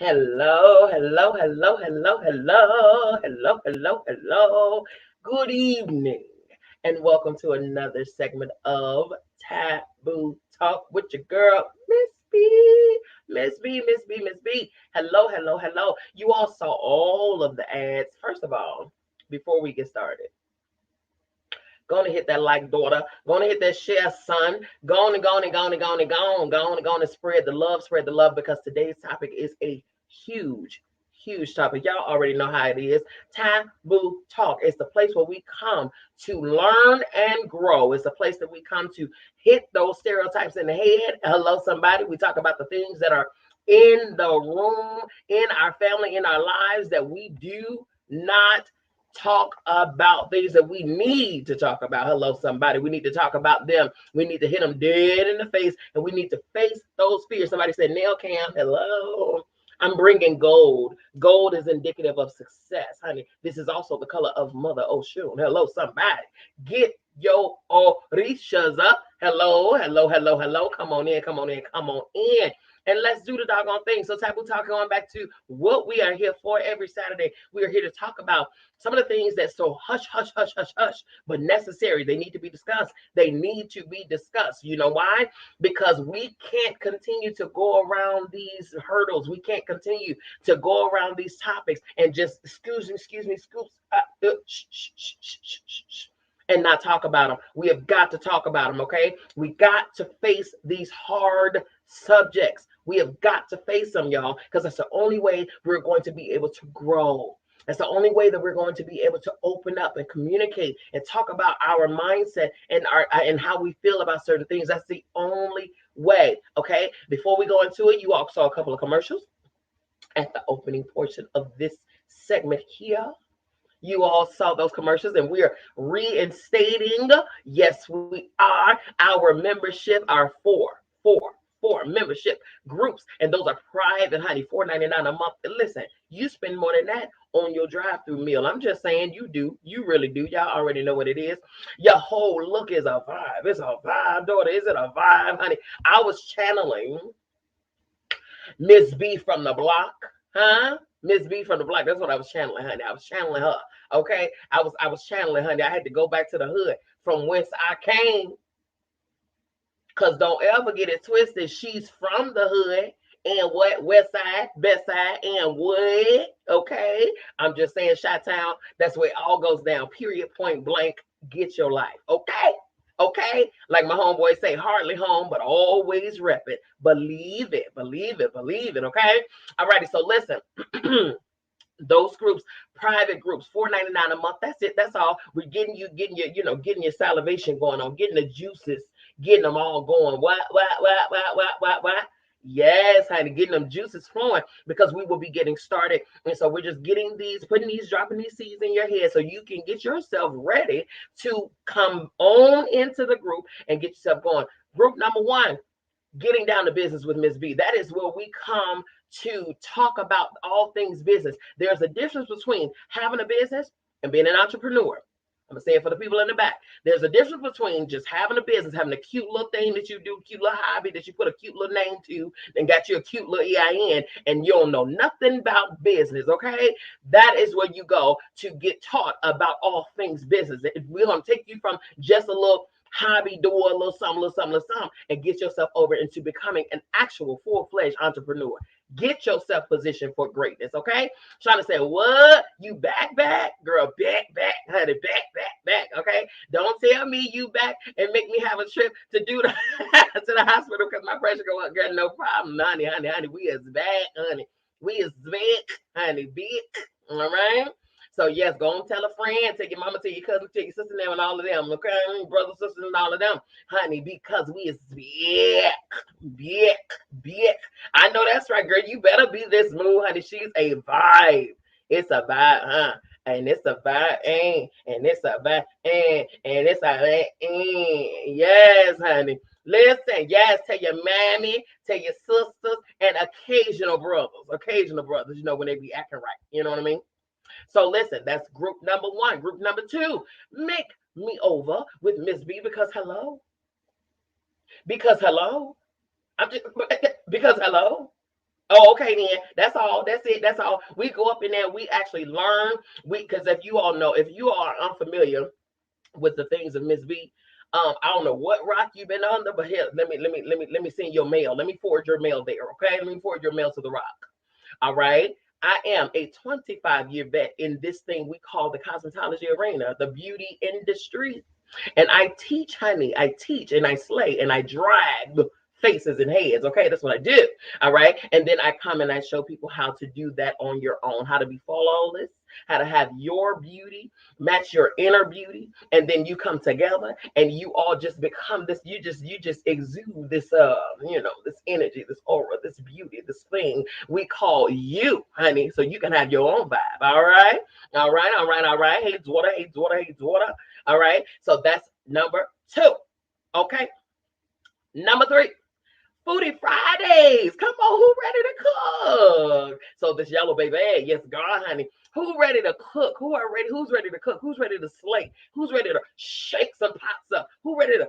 Hello, hello, hello, hello, hello, hello, hello, hello. Good evening, and welcome to another segment of Taboo Talk with your girl, Miss B. Miss B, Miss B, Miss B. Hello, hello, hello. You all saw all of the ads. First of all, before we get started, go and hit that like, daughter. Go and hit that share, son. Go on and go on and go on and go on and go on. Go on and go on and spread the love, because today's topic is a huge, huge topic. Y'all already know how it is. Taboo Talk. It's the place where we come to learn and grow. It's a place that we come to hit those stereotypes in the head. Hello, somebody. We talk about the things that are in the room, in our family, in our lives that we do not talk about, things that we need to talk about. Hello, somebody. We need to talk about them. We need to hit them dead in the face, and we need to face those fears. Somebody said, nail cam, hello. I'm bringing gold. Gold is indicative of success, honey. This is also the color of Mother Oshun. Hello, somebody. Get your orishas up. Hello, hello, hello, hello. Come on in, come on in, come on in. And let's do the doggone thing. So Taboo Talk, going back to what we are here for every Saturday. We are here to talk about some of the things that's so hush, hush, hush, hush, hush, but necessary. They need to be discussed. They need to be discussed. You know why? Because we can't continue to go around these hurdles. We can't continue to go around these topics and just, excuse me, scoops, and not talk about them. We have got to talk about them, okay? We got to face these hard subjects. We have got to face them, y'all, because that's the only way we're going to be able to grow. That's the only way that we're going to be able to open up and communicate and talk about our mindset and how we feel about certain things. That's the only way, okay? Before we go into it, you all saw a couple of commercials at the opening portion of this segment here. You all saw those commercials, and we are reinstating, yes, we are, our membership, our four membership groups, and those are private, honey, $4.99 a month. Listen, you spend more than that on your drive-through meal. I'm just saying, you do. You really do. Y'all already know what it is. Your whole look is a vibe. It's a vibe, daughter. Is it a vibe, honey? I was channeling Miss B from the block, huh? Miss B from the block. That's what I was channeling, honey. I was channeling her. Okay. I was channeling, honey. I had to go back to the hood from whence I came. Cause don't ever get it twisted. She's from the hood. And what? West side, best side, and what? Okay. I'm just saying, Chi-Town, that's where it all goes down. Period, point blank. Get your life. Okay. Okay, like my homeboys say, hardly home, but always rep it. Believe it, believe it, believe it. Okay. All righty. So listen, those groups, private groups, $4.99 a month. That's it. That's all. We're getting your salivation going on, getting the juices, getting them all going. What? Yes, honey, getting them juices flowing, because we will be getting started. And so we're just getting these, dropping these seeds in your head so you can get yourself ready to come on into the group and get yourself going. Group number one, getting down to business with Miss B. That is where we come to talk about all things business. There's a difference between having a business and being an entrepreneur. I'm gonna say it for the people in the back. There's a difference between just having a business, having a cute little thing that you do, cute little hobby that you put a cute little name to, and got you a cute little EIN, and you don't know nothing about business, okay? That is where you go to get taught about all things business. We're gonna take you from just a little hobby, do a little something, and get yourself over into becoming an actual full-fledged entrepreneur. Get yourself positioned for greatness, okay? Trying to say, what? You back, girl, back, honey, back, okay? Don't tell me you back and make me have a trip to do the to the hospital because my pressure go up, girl. No problem, honey. We is back, honey. We is back, honey, back. All right. So yes, go and tell a friend, tell your mama, tell your cousin, tell your sister, and all of them, okay? Brothers, sisters, and all of them, honey, because we is back. I know that's right, girl. You better be this mood, honey. She's a vibe. It's a vibe, huh? And it's a vibe, and it's a vibe, and it's a yes, honey. Listen, yes, tell your mammy, tell your sisters, and occasional brothers, you know, when they be acting right. You know what I mean? So listen, that's group number one. Group number two, make me over with Miss B, because hello, I'm just because hello. Oh, okay then. That's all. That's it. That's all. We go up in there. We actually learn. Because if you all know, if you are unfamiliar with the things of Miss B, I don't know what rock you've been under, but here, let me send your mail. Let me forward your mail there. Okay, let me forward your mail to the rock. All right. I am a 25-year vet in this thing we call the cosmetology arena, the beauty industry. And I teach, honey. I teach and I slay and I drag faces and heads. Okay, that's what I do. All right. And then I come and I show people how to do that on your own, how to be flawless, how to have your beauty match your inner beauty, and then you come together and you all just become this. You just exude this this energy, this aura, this beauty, this thing we call you, honey. So you can have your own vibe. All right, all right, all right, all right. Hates water, hates water, hates water. All right. So that's number 2. Okay. Number 3. Foodie Fridays. Come on, who ready to cook? So this yellow baby, hey, yes, God, honey. Who ready to cook? Who's ready to cook? Who's ready to slay? Who's ready to shake some pots up? Who ready to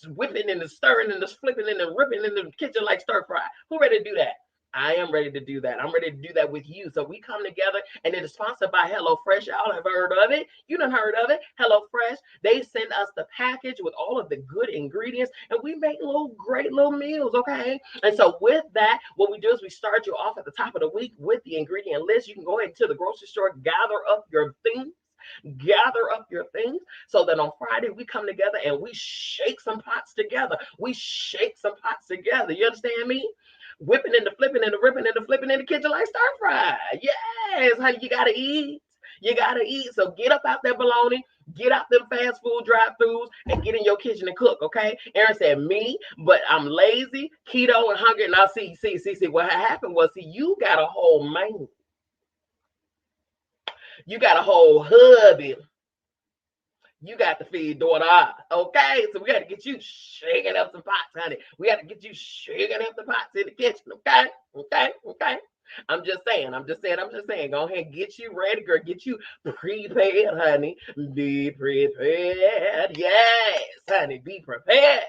whipping and the stirring and the flipping and the ripping in the kitchen like stir fry? Who ready to do that? I am ready to do that. I'm ready to do that with you. So we come together, and it is sponsored by HelloFresh. Y'all have heard of it. You done heard of it. HelloFresh. They send us the package with all of the good ingredients, and we make great little meals, okay? And so with that, what we do is we start you off at the top of the week with the ingredient list. You can go ahead to the grocery store, gather up your things. So that on Friday we come together and we shake some pots together. You understand me? Whipping and the flipping and the ripping and the flipping in the kitchen like stir fry. Yes, honey, you gotta eat. You gotta eat. So get up out that baloney, get out them fast food drive-thrus, and get in your kitchen and cook. Okay? Aaron said me, but I'm lazy, keto, and hungry. Now see. What happened was, you got a whole man. You got a whole hubby. You got to feed daughter. Okay, so we got to get you shaking up some pots, honey. We got to get you shaking up the pots in the kitchen. Okay. I'm just saying. Go ahead and get you ready, girl. Get you prepared, honey. Be prepared. Yes, honey. Be prepared.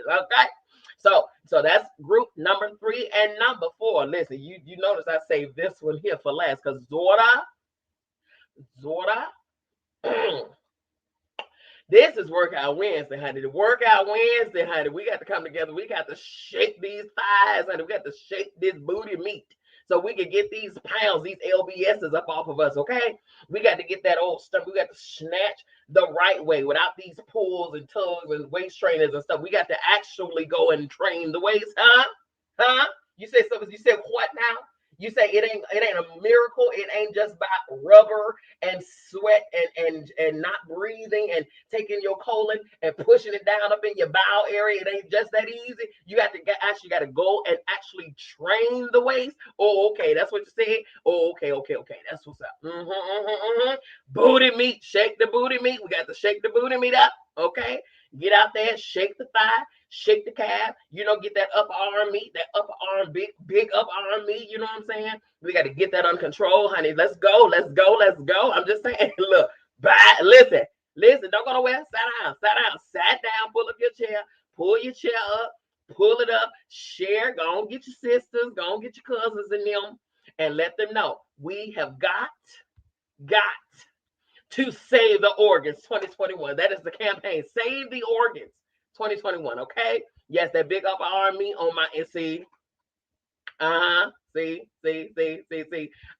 Okay. So that's group number 3 and number 4. Listen, you notice I saved this one here for last because Zora. This is Workout Wednesday, honey. The Workout Wednesday, honey. We got to come together. We got to shake these thighs, honey. We got to shake this booty meat so we can get these pounds, these LBSs up off of us, okay? We got to get that old stuff. We got to snatch the right way without these pulls and tugs and waist trainers and stuff. We got to actually go and train the waist, huh? You said something. You said what now? You say it ain't a miracle. It ain't just about rubber and sweat and not breathing and taking your colon and pushing it down up in your bowel area. It ain't just that easy. You got to got to go and actually train the waist. Oh, okay, that's what you said. Oh, okay. That's what's up. Booty meat, shake the booty meat. We got to shake the booty meat up. Okay, get out there, shake the thigh. Shake the calf, get that upper arm meat, that upper arm, big upper arm meat, you know what I'm saying? We got to get that under control, honey. Let's go. I'm just saying, look, listen, don't go nowhere. Sat down, pull up your chair, pull your chair up, pull it up, share, go on, get your sisters, go on, get your cousins and them, and let them know we have got to save the organs 2021. That is the campaign, Save the Organs 2021, okay? Yes, that big upper arm meat on my, and see. See.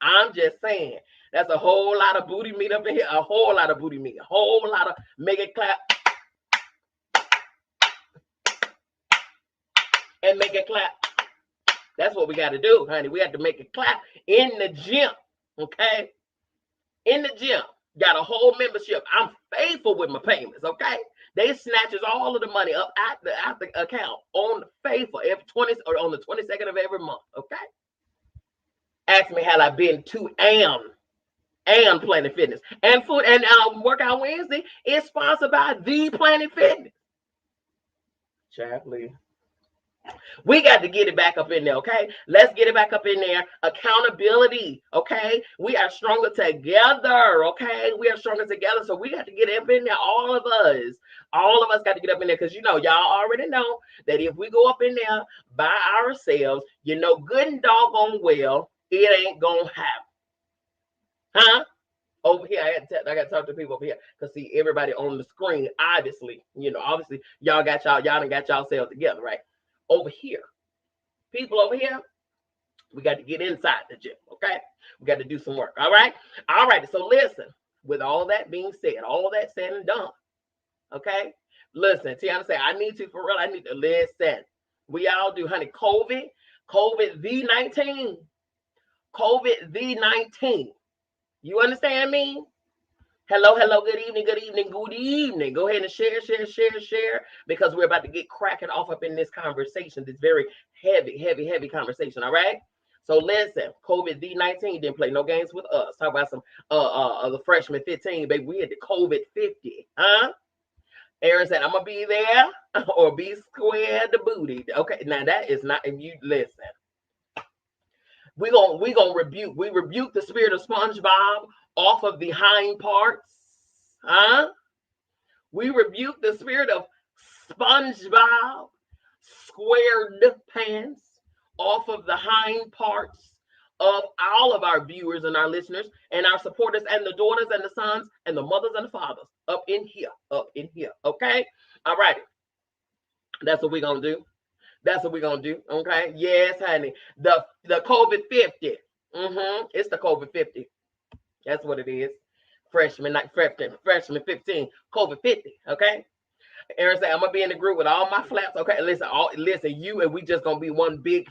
I'm just saying, that's a whole lot of booty meat up in here, a whole lot of booty meat, a whole lot of, make it clap. And make it clap. That's what we got to do, honey. We have to make it clap in the gym, okay? In the gym. Got a whole membership. I'm faithful with my payments, okay? They snatches all of the money up out the account on faithful every 20 or on the 22nd of every month, okay? Ask me how I been to and Planet Fitness. And food and Workout Wednesday is sponsored by the Planet Fitness. Chapley. We got to get it back up in there, okay? Let's get it back up in there. Accountability, okay? We are stronger together, okay? We are stronger together, so we got to get up in there. All of us got to get up in there because, y'all already know that if we go up in there by ourselves, good and doggone well, it ain't going to happen. Huh? Over here, I got to talk to people over here because see everybody on the screen. Obviously, y'all done got yourselves together, right? Over here, people over here, we got to get inside the gym, okay? We got to do some work, all right? All right, so listen, with all that being said, all that said and done, okay? Listen, Tiana say, I need to listen. We all do, honey. COVID V19. COVID V19. You understand me? Hello, good evening. Go ahead and share, because we're about to get cracking off up in this conversation, this very heavy conversation, all right? So listen, COVID V19 didn't play no games with us. Talk about some the freshman 15, baby. We had the COVID 50, huh? Aaron said, I'm gonna be there or be squared the booty. Okay, now that is not, if you listen. We gonna rebuke the spirit of SpongeBob off of the hind parts, huh? We rebuke the spirit of SpongeBob squared pants off of the hind parts of all of our viewers and our listeners and our supporters and the daughters and the sons and the mothers and the fathers up in here, okay? All righty. That's what we're gonna do. Okay? Yes, honey. The COVID 50. It's the COVID 50. That's what it is. Freshman 15. COVID 50. Okay? Aaron said, I'm gonna be in the group with all my flaps. Okay, listen, you and we just gonna be one big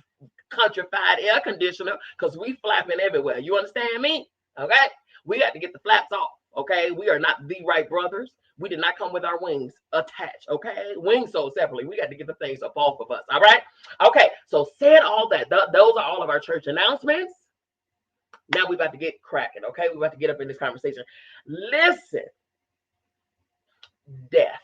countrified air conditioner because we flapping everywhere. You understand me? Okay? We got to get the flaps off. Okay, we are not the Wright brothers. We did not come with our wings attached, okay? Wings sold separately. We got to get the things up off of us, all right? Okay, so said all that. Those are all of our church announcements. Now we're about to get cracking, okay? We're about to get up in this conversation. Listen, death.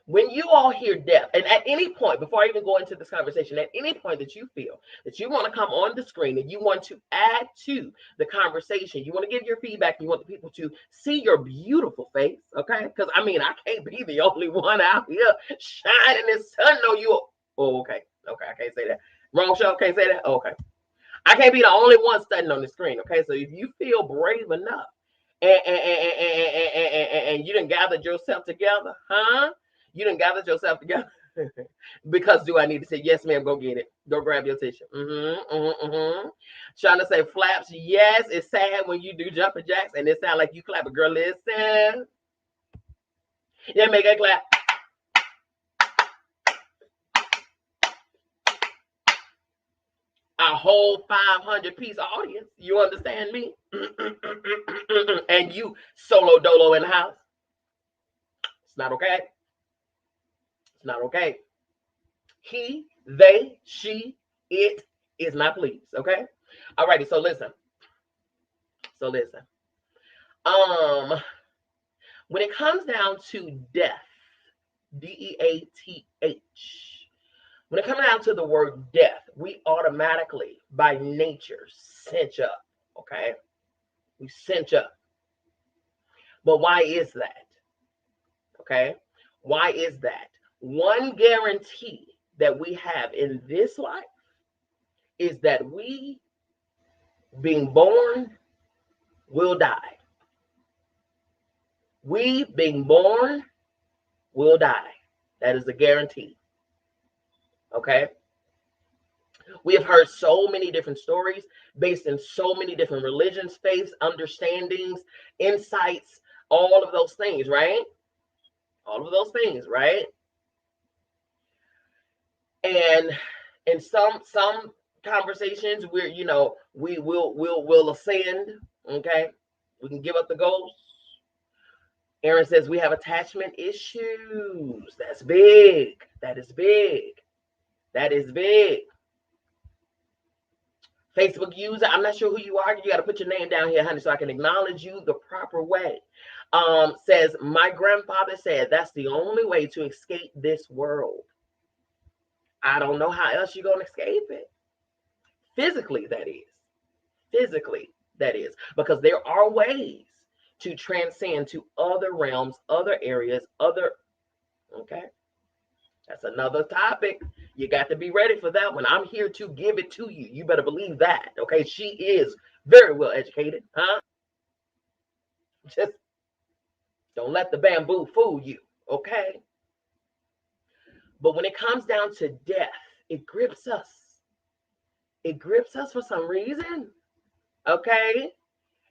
When you all hear death, and at any point, before I even go into this conversation, at any point that you feel that you want to come on the screen and you want to add to the conversation, you want to give your feedback, you want the people to see your beautiful face, okay? Because, I can't be the only one out here shining the sun on you. Oh, okay, I can't say that. Wrong show, can't say that? Oh, okay. I can't be the only one standing on the screen, okay? So if you feel brave enough and you done gathered yourself together, huh? You done gathered yourself together because do I need to say, yes, ma'am, go get it. Go grab your tissue. Trying to say flaps. Yes, it's sad when you do jumping jacks and it sounds like you clap. But girl, listen. Yeah, make it clap. A whole 500-piece audience. You understand me? And you solo dolo in the house. It's not okay. It's not okay. He, they, she, it is not pleased. Okay. All righty. So listen. When it comes down to death, DEATH, when it comes down to the word death, we automatically, by nature, cinch up. Okay. We cinch up. But why is that? Okay. Why is that? One guarantee that we have in this life is that we, being born, will die. We, being born, will die. That is a guarantee. Okay? We have heard so many different stories based in so many different religions, faiths, understandings, insights, all of those things, right? All of those things, right? And in some conversations, we'll ascend. Okay, we can give up the ghost. Aaron says we have attachment issues. That's big. That is big. Facebook user, I'm not sure who you are. You got to put your name down here, honey, so I can acknowledge you the proper way. Says my grandfather said that's the only way to escape this world. I don't know how else you're going to escape it. Physically, that is. Physically, that is. Because there are ways to transcend to other realms, other areas, okay? That's another topic. You got to be ready for that one. I'm here to give it to you. You better believe that, okay? She is very well educated, huh? Just don't let the bamboo fool you, okay? But when it comes down to death, it grips us. It grips us for some reason, okay?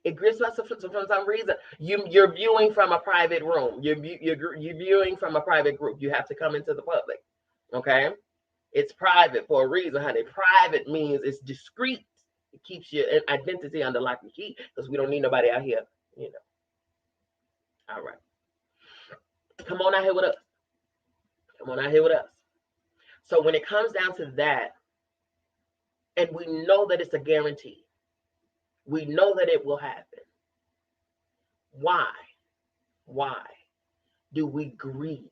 It grips us for some reason. You're viewing from a private room. You're viewing from a private group. You have to come into the public, okay? It's private for a reason, honey. Private means it's discreet. It keeps your identity under lock and key because we don't need nobody out here, you know. All right. Come on out here with us. Come on out here with us. So when it comes down to that, and we know that it's a guarantee, we know that it will happen. Why? Why do we grieve?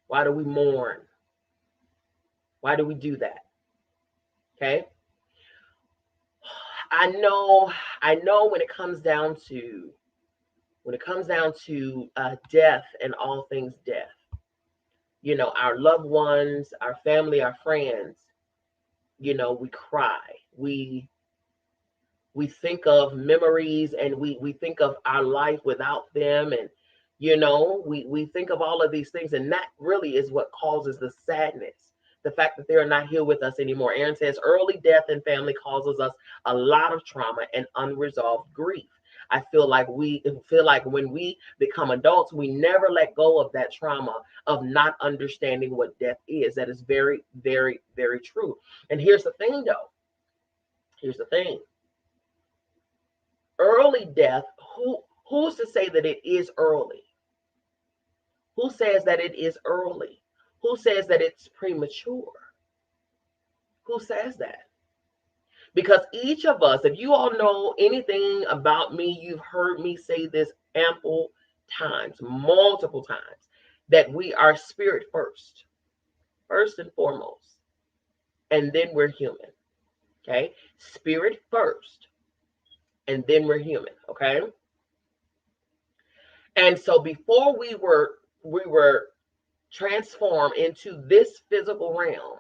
Why do we mourn? Why do we do that? Okay. I know when it comes down to death and all things death, you know, our loved ones, our family, our friends, you know, we cry. We think of memories, and we think of our life without them, and you know, we think of all of these things, and that really is what causes the sadness. The fact that they're not here with us anymore. Aaron says early death in family causes us a lot of trauma and unresolved grief. I feel like when we become adults, we never let go of that trauma of not understanding what death is. That is very, very, very true. And here's the thing, though. Here's the thing. Early death, who's to say that it is early? Who says that it is early? Who says that it's premature? Who says that? Because each of us, if you all know anything about me, you've heard me say this ample times, multiple times, that we are spirit first and foremost, and then we're human, okay? Spirit first, and then we're human, okay? And so before we were transformed into this physical realm,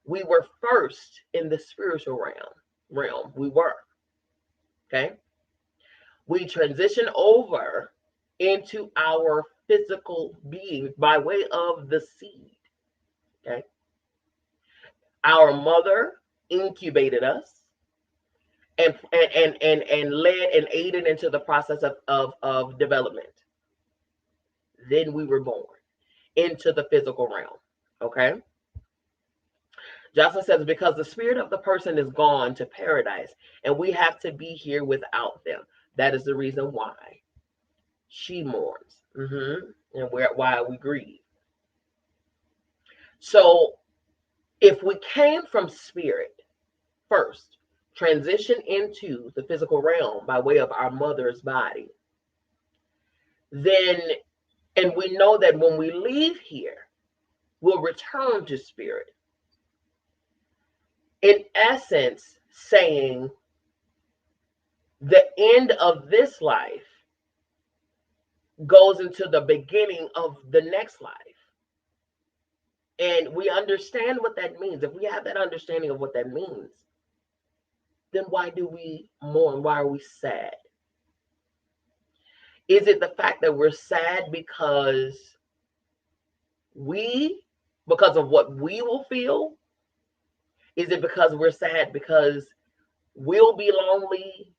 we were first in the spiritual realm. We were, okay? We transitioned over into our physical being by way of the seed, okay? Our mother incubated us and led and aided into the process of development. Then we were born into the physical realm, okay? Jocelyn says, because the spirit of the person is gone to paradise, and we have to be here without them. That is the reason why she mourns, and why we grieve. So if we came from spirit first, transition into the physical realm by way of our mother's body, then, and we know that when we leave here, we'll return to spirit. In essence, saying the end of this life goes into the beginning of the next life. And we understand what that means. If we have that understanding of what that means, then why do we mourn? Why are we sad? Is it the fact that we're sad because of what we will feel? Is it because we're sad because we'll be lonely,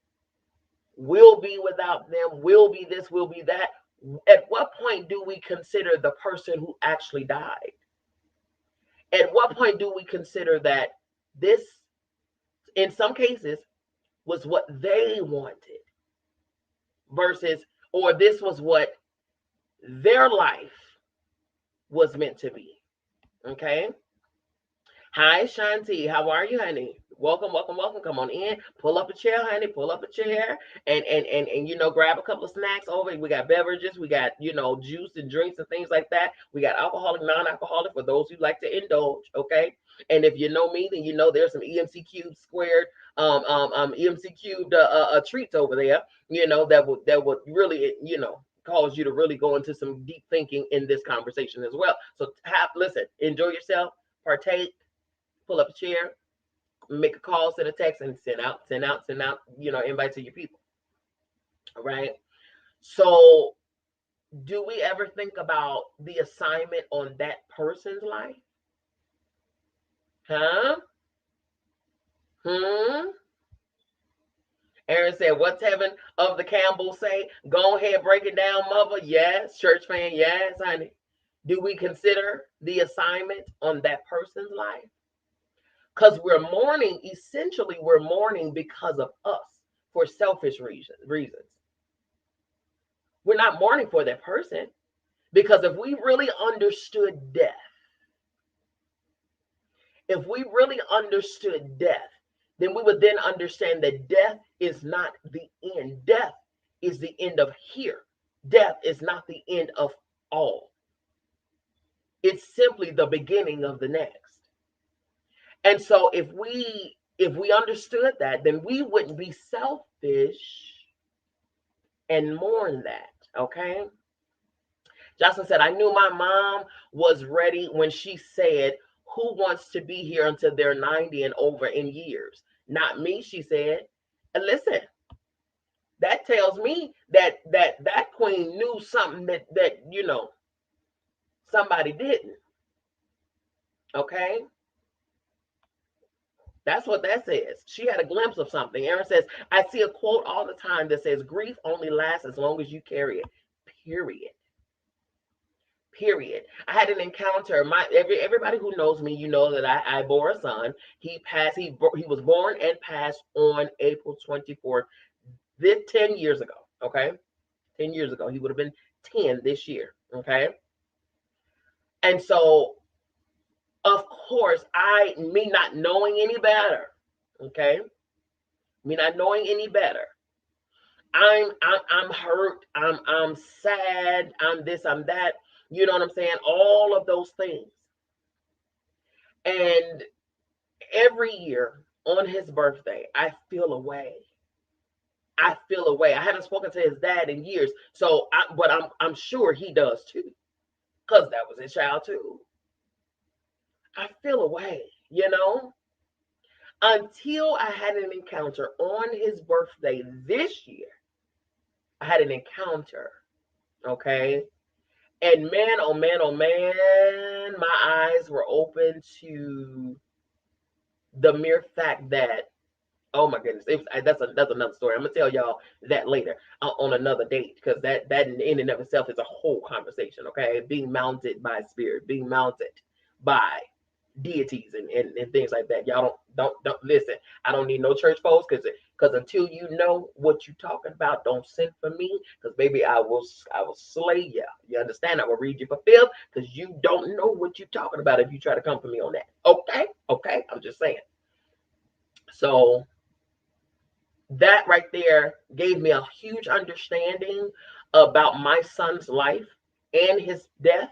we'll be without them, we'll be this, we'll be that? At what point do we consider the person who actually died? At what point do we consider that this, in some cases, was what they wanted versus, or this was what their life was meant to be? Okay? Hi, Shanti. How are you, honey? Welcome, welcome, welcome. Come on in. Pull up a chair, honey. Pull up a chair, and grab a couple of snacks over. We got beverages. We got juice and drinks and things like that. We got alcoholic, non-alcoholic for those who like to indulge. Okay. And if you know me, then you know there's some EMC cubed squared, EMC cubed treats over there. That would really cause you to really go into some deep thinking in this conversation as well. So listen, enjoy yourself, partake, pull up a chair, make a call, send a text, and send out, invite to your people. All right. So, do we ever think about the assignment on that person's life? Huh? Aaron said, "What's heaven of the Campbell say? Go ahead, break it down, mother." Yes, church fan. Yes, honey. Do we consider the assignment on that person's life? Because we're mourning, essentially, we're mourning because of us for selfish reasons. We're not mourning for that person, because if we really understood death, then we would then understand that death is not the end. Death is the end of here. Death is not the end of all. It's simply the beginning of the next. And so if we understood that, then we wouldn't be selfish and mourn that. Okay. Jocelyn said, "I knew my mom was ready when she said, 'Who wants to be here until they're 90 and over in years?' Not me," she said. And listen, that tells me that queen knew something that somebody didn't. Okay. That's what that says. She had a glimpse of something. Aaron says, "I see a quote all the time that says, 'Grief only lasts as long as you carry it.'" Period. Period. I had an encounter. Everybody who knows me, you know that I bore a son. He passed. He was born and passed on April 24th. This 10 years ago. Okay, 10 years ago. He would have been 10 this year. Okay, and so of course, me not knowing any better. Okay, me not knowing any better. I'm hurt. I'm sad. I'm this. I'm that. You know what I'm saying? All of those things. And every year on his birthday, I feel away. I feel away. I haven't spoken to his dad in years, but I'm sure he does too, because that was his child too. I feel away, until I had an encounter on his birthday this year. I had an encounter, okay? And man, oh man, oh man, my eyes were open to the mere fact that, oh my goodness, that's another story. I'm gonna tell y'all that later on another date, because that in and of itself is a whole conversation. Okay, being mounted by spirit, being mounted by deities and things like that. Y'all don't listen. I don't need no church folks, because until you know what you're talking about, don't send for me, because baby, I will slay you. You understand? I will read you for filth, because you don't know what you're talking about if you try to come for me on that. Okay, I'm just saying. So that right there gave me a huge understanding about my son's life and his death,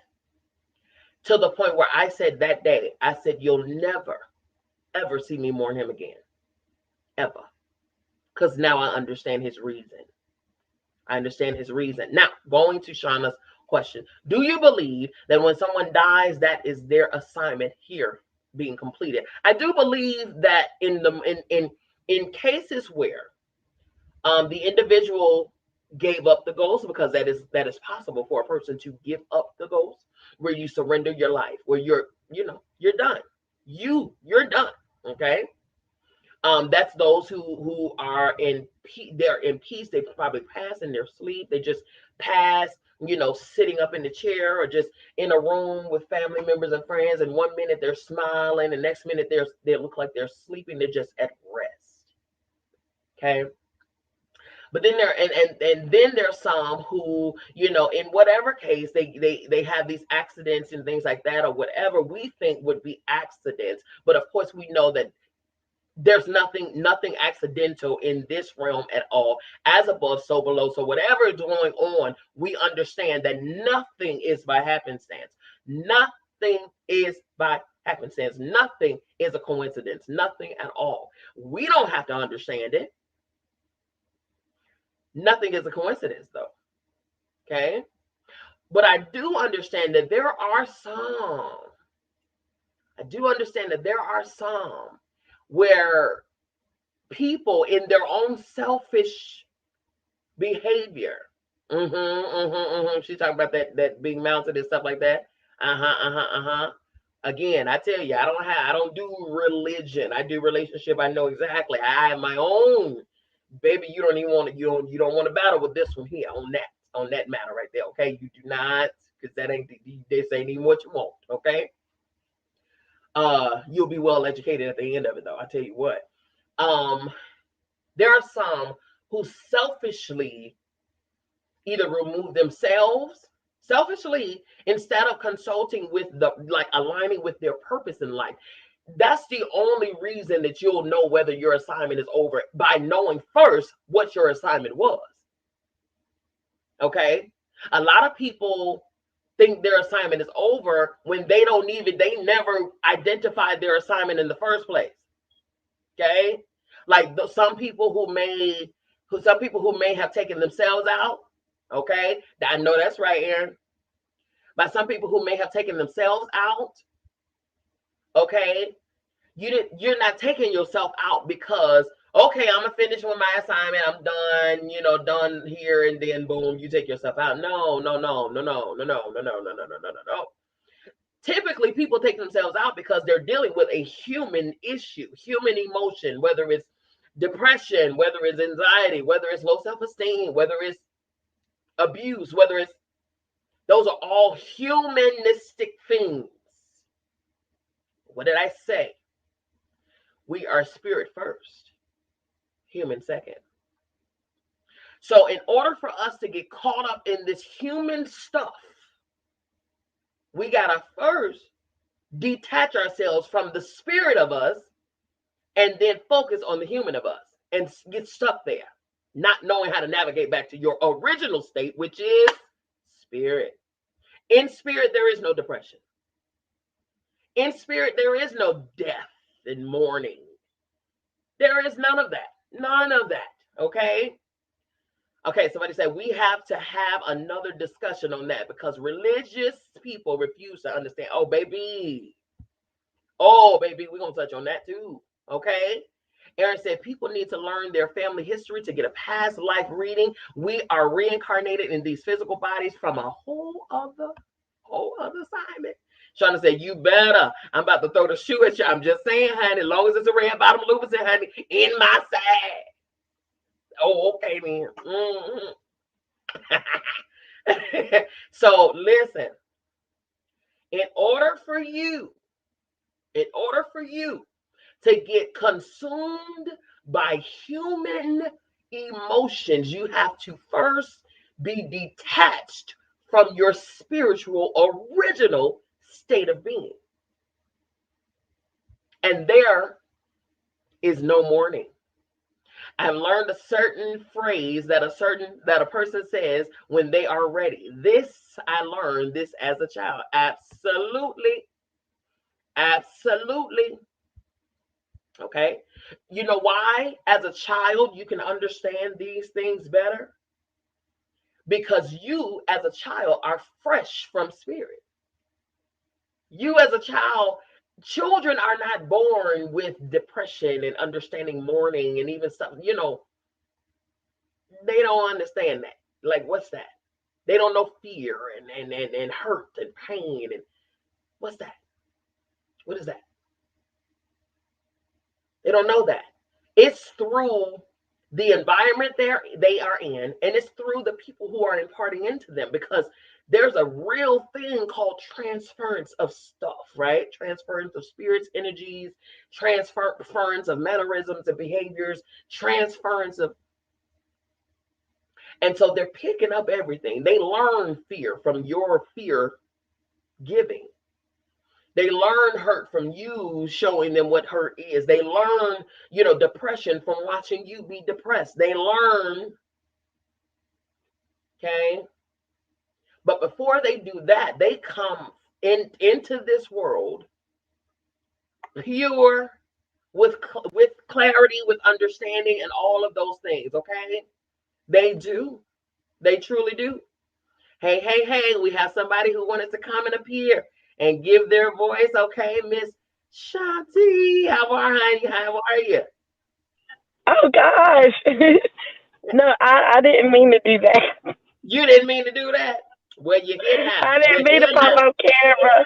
to the point where I said that day, I said, "You'll never, ever see me mourn him again. Ever." Because now I understand his reason. I understand his reason. Now, going to Shauna's question. Do you believe that when someone dies, that is their assignment here being completed? I do believe that in cases where the individual gave up the ghost, because that is possible for a person to give up the ghost, where you surrender your life, where you're done. You're done. Okay. That's those who are in they're in peace. They probably pass in their sleep. They just pass, sitting up in the chair, or just in a room with family members and friends. And 1 minute they're smiling, the next minute they look like they're sleeping. They're just at rest. Okay. But then and then there's some who, you know, in whatever case they have these accidents and things like that, or whatever we think would be accidents. But of course we know that there's nothing accidental in this realm at all. As above, so below. So whatever is going on, we understand that nothing is by happenstance. Nothing is by happenstance. Nothing is a coincidence. Nothing at all. We don't have to understand it. Nothing is a coincidence, though. Okay? But I do understand that there are some. I do understand that there are some where people in their own selfish behavior. She's talking about that being mounted and stuff like that. Again, I tell you, I don't do religion. I do relationship. I know exactly. I have my own. Baby, you don't even want to, you don't want to battle with this one here on that matter right there. Okay. You do not, because that ain't this ain't even what you want. Okay. You'll be well educated at the end of it, though. I tell you what. There are some who selfishly either remove themselves selfishly instead of consulting with aligning with their purpose in life. That's the only reason that you'll know whether your assignment is over, by knowing first what your assignment was. Okay? A lot of people think their assignment is over when they never identified their assignment in the first place. Okay? Like some people who may have taken themselves out. Okay? I know that's right, Aaron. By some people who may have taken themselves out. Okay? You're not taking yourself out because, okay, I'm gonna finish with my assignment, I'm done, done here, and then boom, you take yourself out. No. Typically, people take themselves out because they're dealing with a human issue, human emotion, whether it's depression, whether it's anxiety, whether it's low self-esteem, whether it's abuse, those are all humanistic things. What did I say? We are spirit first, human second. So in order for us to get caught up in this human stuff, we got to first detach ourselves from the spirit of us and then focus on the human of us and get stuck there, not knowing how to navigate back to your original state, which is spirit. In spirit, there is no depression. In spirit, there is no death and mourning. There is none of that. None of that. Okay? Okay, somebody said we have to have another discussion on that because religious people refuse to understand. Oh, baby, we're going to touch on that too. Okay? Aaron said people need to learn their family history to get a past life reading. We are reincarnated in these physical bodies from a whole other assignment. Shauna said, you better. I'm about to throw the shoe at you. I'm just saying, honey, as long as it's a red bottom Louboutin, honey, in my side. Oh, okay, then. So listen, in order for you to get consumed by human emotions, you have to first be detached from your spiritual original state of being. And there is no mourning. I've learned a certain phrase that a person says when they are ready. I learned this as a child. Absolutely. Okay. You know why? As a child, you can understand these things better. Because you, as a child, are fresh from spirit. You, as a child, children are not born with depression and understanding mourning and even stuff, they don't understand that. Like, what's that? They don't know fear and hurt and pain. And what's that? What is that? They don't know that. It's through the environment they are in, and it's through the people who are imparting into them, because there's a real thing called transference of stuff, right? Transference of spirits, energies, transference of mannerisms and behaviors, transference of And so they're picking up everything. They learn fear from your fear giving. They learn hurt from you showing them what hurt is. They learn, depression from watching you be depressed. They learn, okay? But before they do that, they come into this world pure, with clarity, with understanding, and all of those things, okay? They do. They truly do. Hey, hey, hey, we have somebody who wanted to come and appear and give their voice. Okay, Miss Shanti, how are you? Oh gosh. No, I didn't mean to do that. You didn't mean to do that? Well, you're here now. I didn't You're mean to here pop now. on camera.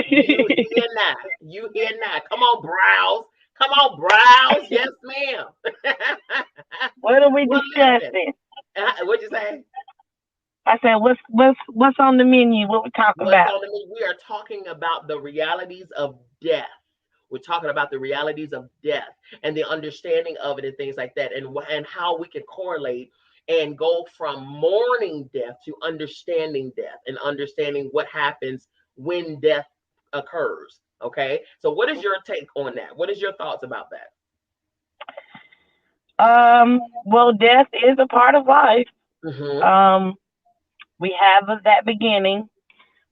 You here now. You here now. Come on, browse. Come on, browse. Yes, ma'am. What are we Well, listen. discussing? What'd you say? I said, what's on the menu? What we talking What's about? on the menu? We are talking about the realities of death. We're talking about the realities of death and the understanding of it and things like that, and how we can correlate and go from mourning death to understanding death and understanding what happens when death occurs. Okay, so what is your take on that? What is your thoughts about that? Well, death is a part of life. Mm-hmm. Um, we have that beginning.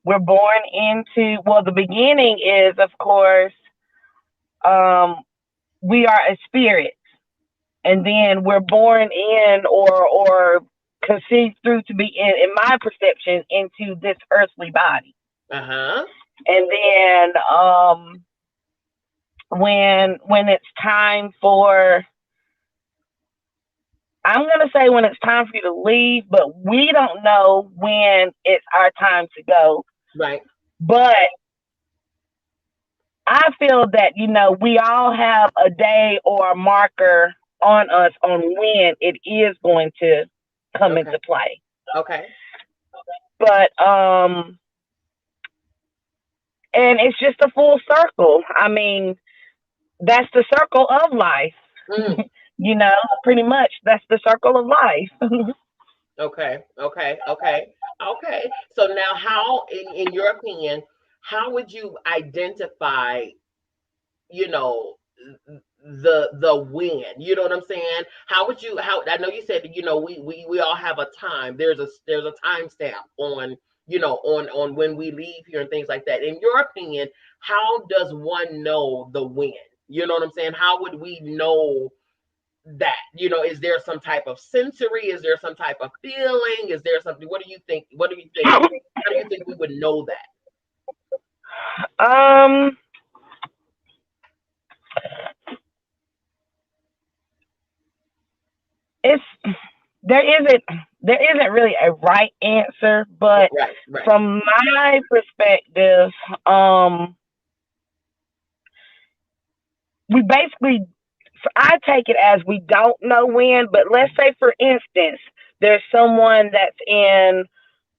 We're born into, well, the beginning is, of course, um, we are a spirit, and then we're born in or conceived through to be in my perception, into this earthly body. Uh-huh. And then when it's time for, I'm gonna say when it's time for you to leave, but we don't know when it's our time to go. Right. But I feel that, we all have a day or a marker on us on when it is going to come Okay. into play. Okay. But and it's just a full circle. I mean, that's the circle of life. Mm. Pretty much that's the circle of life. Okay. Okay. Okay. Okay. So now, how, in your opinion, how would you identify, you know the win, you know what I'm saying? How would you, how, I know you said, we all have a time, there's a time stamp on, on when we leave here and things like that. In your opinion, how does one know the win? You know what I'm saying? How would we know that? Is there some type of sensory, is there some type of feeling, is there something, what do you think how do you think we would know that? um, it's there isn't really a right answer, but Right, right. from my perspective, um, we basically, I take it as we don't know when. But let's say, for instance, there's someone that's in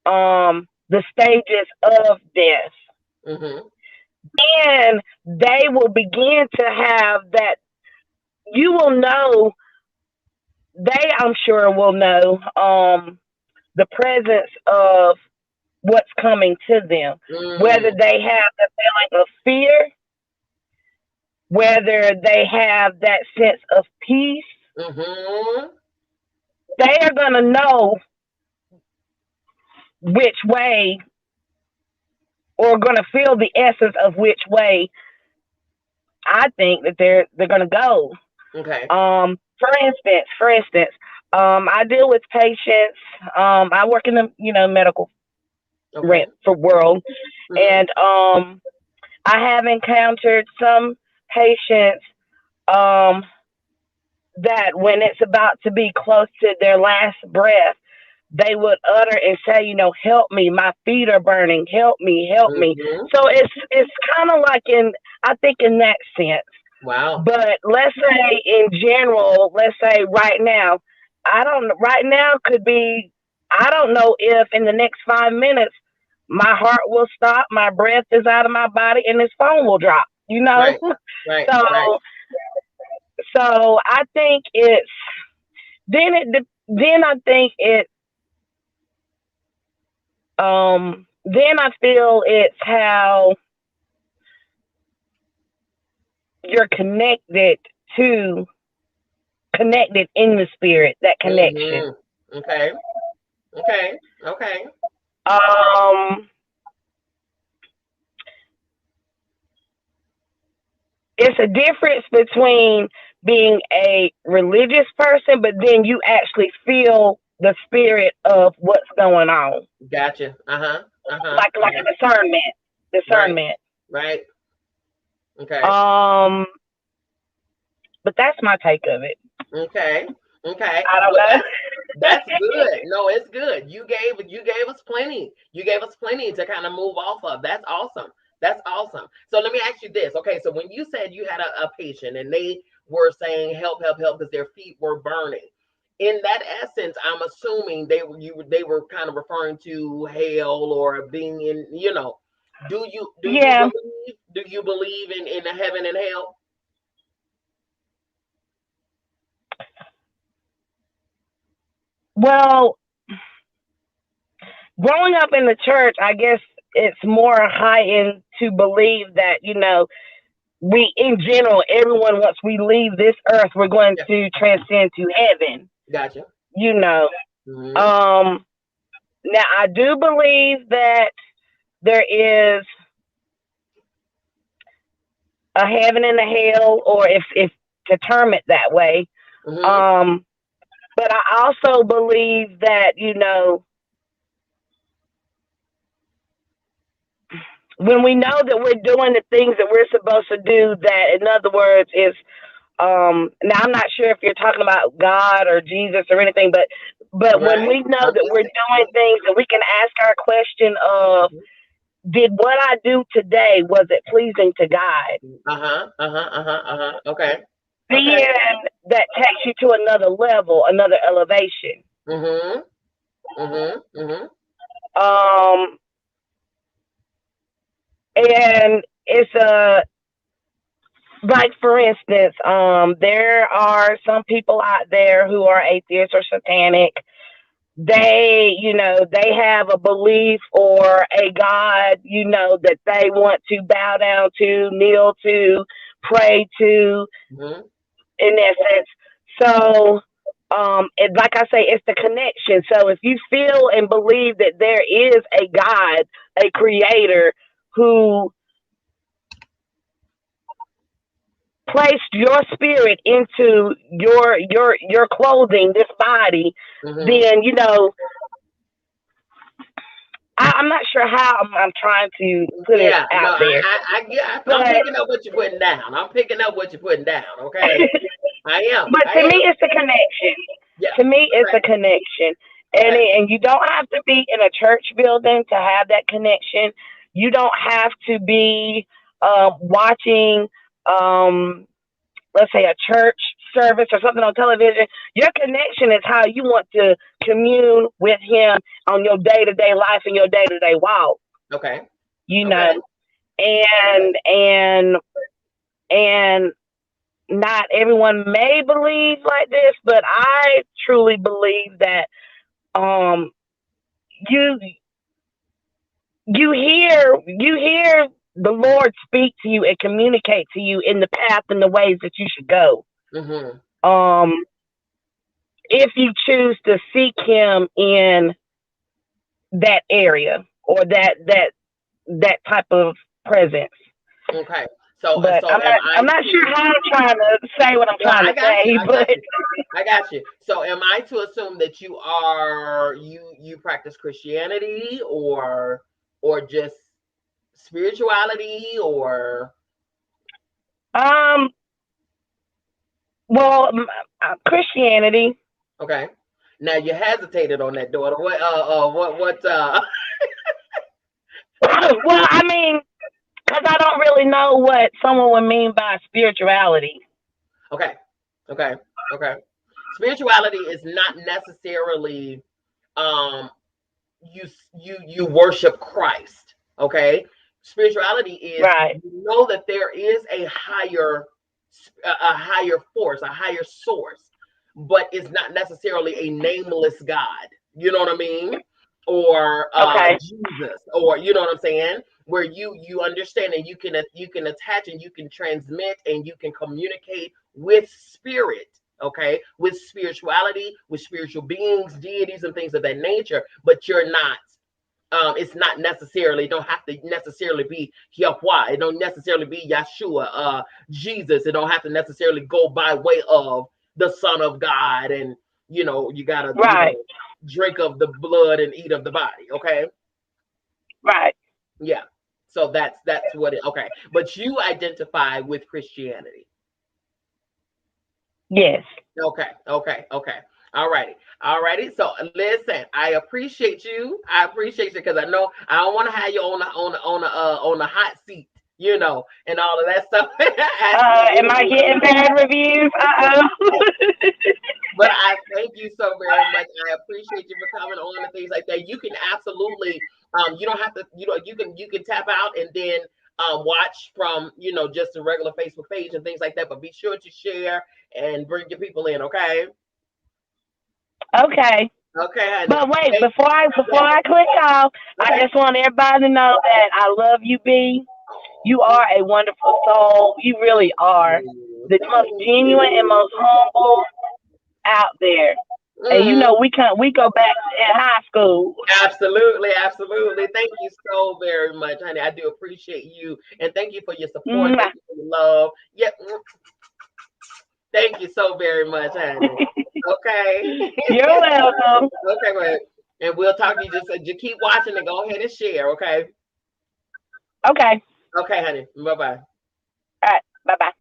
the stages of death, Mm-hmm. and they will begin to have that. You will know, I'm sure, will know the presence of what's coming to them, whether Mm. they have the feeling of fear, whether they have that sense of peace. Mm-hmm. They are going to know which way, or going to feel the essence of which way I think that they're going to go. Okay. For instance, I deal with patients. I work in the medical Okay. rent for world, Mm-hmm. and I have encountered some patients um, that when it's about to be close to their last breath, they would utter and say, help me, my feet are burning, help me, help me. Mm-hmm. So it's kind of like, I think, in that sense. Wow. But let's say in general, let's say right now, right now could be, I don't know if in the next 5 minutes my heart will stop, my breath is out of my body, and this phone will drop. Right. Right. So Right. I think it's, then I think it. Then I feel it's how you're to connected in the spirit, that connection. Okay. Okay. Okay. Um, it's a difference between being a religious person, but then you actually feel the spirit of what's going on, Gotcha. Uh-huh. Uh-huh. like a discernment, Right. discernment. Right. Okay. Um, but that's my take of it. Okay. Okay. I don't Well, know. that's good. No, it's good. You gave us plenty. You gave us plenty to kind of move off of. That's awesome. That's awesome. So let me ask you this. Okay, so when you said you had a patient and they were saying help, help, help because their feet were burning. In that essence, I'm assuming they were kind of referring to hell or being in, Yeah. do you believe in the heaven and hell? Well, growing up in the church, I guess it's more heightened to believe that, we, in general, everyone, once we leave this earth, we're going Yeah. to transcend to heaven, Gotcha. you know. Hmm. Um, Now, I do believe that there is a heaven and a hell, or if to term it that way. Hmm. Um, but I also believe that, when we know that we're doing the things that we're supposed to do, that, in other words, is now I'm not sure if you're talking about God or Jesus or anything, but when Right. we know I'm that we're listening. doing things, and we can ask our question of, did what I do today, was it pleasing to God? Uh-huh. Uh-huh. Uh-huh. Uh-huh. Okay. Okay. Then that takes you to another level, another elevation. Mm-hmm. Mm-hmm. Mm-hmm. Um, and it's like, for instance, there are some people out there who are atheists or satanic. They have a belief or a God, that they want to bow down to, kneel to, pray to, Mm-hmm. in essence. So, like I say, it's the connection. So if you feel and believe that there is a God, a creator, who placed your spirit into your clothing, this body, Mm-hmm. then, I'm not sure how I'm trying to put it Yeah, no, out there, I'm but picking up what you're putting down. I'm picking up what you're putting down. Okay, I am. but I to me, am. it's a connection. Yeah. To me, it's Okay. a connection, Okay. and you don't have to be in a church building to have that connection. You don't have to be watching, um, let's say, a church service or something on television. Your connection is how you want to commune with Him on your day to day life and your day to day walk. Okay. You Okay. know, and and not everyone may believe like this, but I truly believe that um you you hear the Lord speak to you and communicate to you in the path and the ways that you should go. Mm-hmm. Um if you choose to seek him in that area, or that type of presence. Okay. So But so am I'm I not sure to? how I'm trying to say what I'm No, trying I to got you. say, I but got you. I got you. So am I to assume that you practice Christianity or just spirituality or um well, Christianity. okay. Now you hesitated on that, daughter. What Well, I mean, because I don't really know what someone would mean by spirituality. okay. Okay. Okay. Spirituality is not necessarily um you you worship Christ. Okay. Spirituality is Right. you know that there is a higher force, a higher source, but it's not necessarily a nameless God. You know what I mean? or Okay. Jesus, or you know what I'm saying, where you understand and you can attach and you can transmit and you can communicate with spirit, okay, with spirituality, with spiritual beings, deities, and things of that nature. But you're not. It's not necessarily, don't have to necessarily be Yahweh. It don't necessarily be Yeshua, Jesus. It don't have to necessarily go by way of the Son of God, and you gotta Right. drink of the blood and eat of the body. Okay, Right. yeah. So that's what it. Okay, but you identify with Christianity. Yes. Okay, okay, okay. All righty. All righty. So listen, I appreciate you. I appreciate you because I know I don't want to have you on the hot seat, and all of that stuff. Asking Am I you getting bad reviews? But I thank you so very much. I appreciate you for coming on and things like that. You can absolutely, you don't have to, you can tap out and then watch from, just a regular Facebook page and things like that. But be sure to share and bring your people in. Okay. Okay. Okay, honey. But wait, Hey, before I click off, I okay. just want everybody to know that I love you, B. You are a wonderful soul. You really are the most Thank genuine and you. most humble out there. And Mm, we go back in high school. absolutely, absolutely. Thank you so very much, honey. I do appreciate you, and thank you for your support. Thank Mwah. you for your love. Yep. Thank you so very much, honey. Okay. You're welcome. Okay, man. And we'll talk to you. Just keep watching and go ahead and share. Okay. Okay. Okay, honey. Bye bye. All right. Bye bye.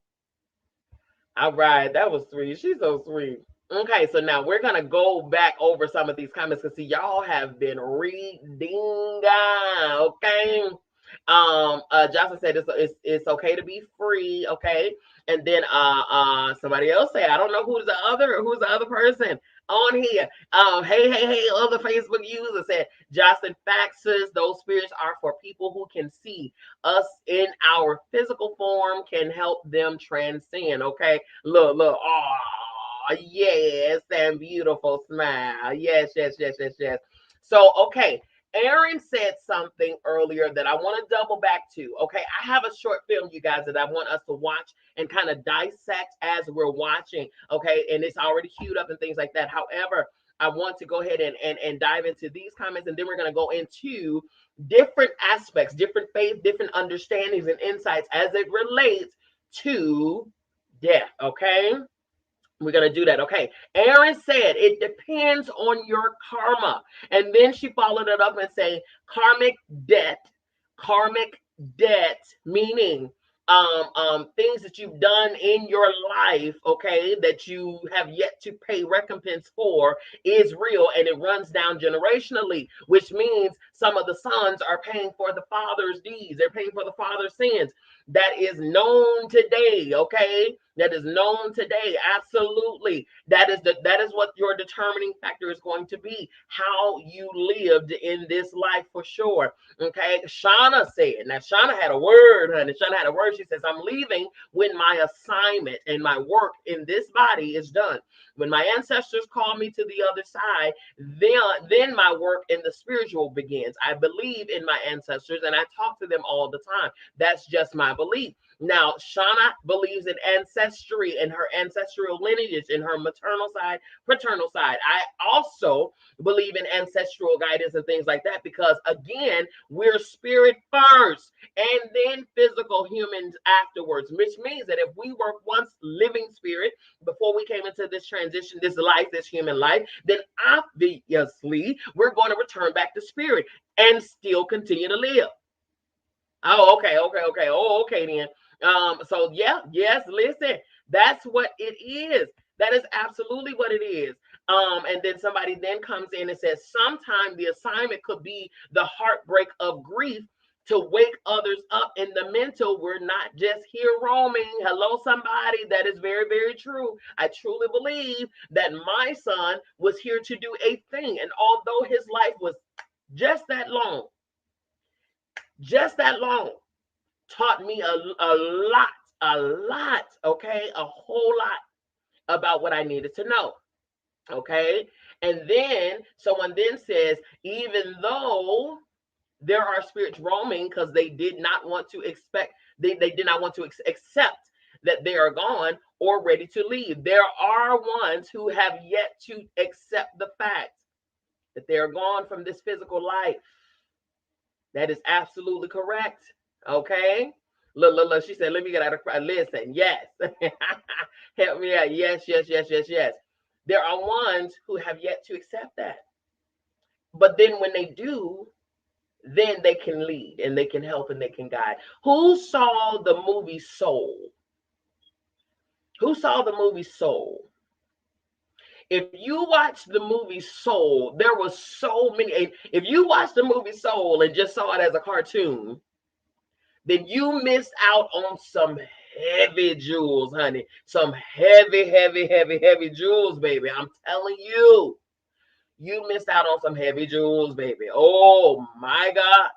All right. That was sweet. She's so sweet. Okay, so now we're gonna go back over some of these comments because see, y'all have been reading. Okay. Johnson said it's okay to be free. Okay. And then somebody else say, I don't know who's the other person on here. Hey, other Facebook user said, Johnson faxes, those spirits are for people who can see us in our physical form, can help them transcend. Okay. Look, oh yes, and beautiful smile. Yes. So okay, Aaron said something earlier that I want to double back to. Okay, I have a short film, you guys, that I want us to watch and kind of dissect as we're watching. Okay, and it's already queued up and things like that. However, I want to go ahead and dive into these comments, and then we're going to go into different aspects, different faith, different understandings and insights as it relates to death. Okay. We're going to do that. Okay. Aaron said it depends on your karma. And then she followed it up and say debt, karmic debt, meaning things that you've done in your life, okay, that you have yet to pay recompense for is real and it runs down generationally, which means some of the sons are paying for the father's deeds. They're paying for the father's sins. That is known today, okay? That is known today. Absolutely. That is what your determining factor is going to be. How you lived in this life for sure. Okay. Shauna said, now Shauna had a word, honey. Shauna had a word. She says, I'm leaving when my assignment and my work in this body is done. When my ancestors call me to the other side, then my work in the spiritual begins. I believe in my ancestors and I talk to them all the time. That's just my belief. Now, Shauna believes in ancestry and her ancestral lineage in her maternal side, paternal side. I also believe in ancestral guidance and things like that because, again, we're spirit first and then physical humans afterwards, which means that if we were once living spirit before we came into this transition, this life, this human life, then obviously we're going to return back to spirit and still continue to live. Oh, okay. Oh, okay then. So yeah, yes, listen, that's what it is. That is absolutely what it is. And then somebody then comes in and says, sometimes the assignment could be the heartbreak of grief to wake others up in the mental. We're not just here roaming. Hello, somebody. That is very, very true. I truly believe that my son was here to do a thing. And although his life was just that long, taught me a lot, okay, a whole lot about what I needed to know. Okay. And then someone then says, even though there are spirits roaming because they did not want to expect, they did not want to accept that they are gone or ready to leave. There are ones who have yet to accept the fact that they are gone from this physical life. That is absolutely correct. Okay. Look, she said, let me get out of cry. Listen, yes. Help me out. Yes, yes, yes, yes, yes. There are ones who have yet to accept that. But then when they do, then they can lead and they can help and they can guide. Who saw the movie Soul? Who saw the movie Soul? If you watch the movie Soul, there was so many. If you watch the movie Soul and just saw it as a cartoon, then you missed out on some heavy jewels, honey. Some heavy, heavy, heavy, heavy jewels, baby. I'm telling you, you missed out on some heavy jewels, baby. Oh my God.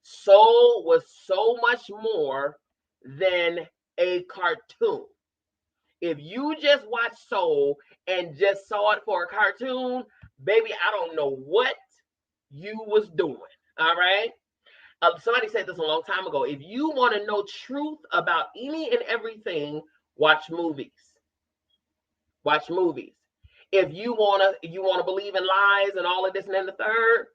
Soul was so much more than a cartoon. If you just watched Soul and just saw it for a cartoon, baby, I don't know what you was doing. All right. Somebody said this a long time ago. If you want to know truth about any and everything, watch movies. Watch movies. If you wanna believe in lies and all of this and then the third,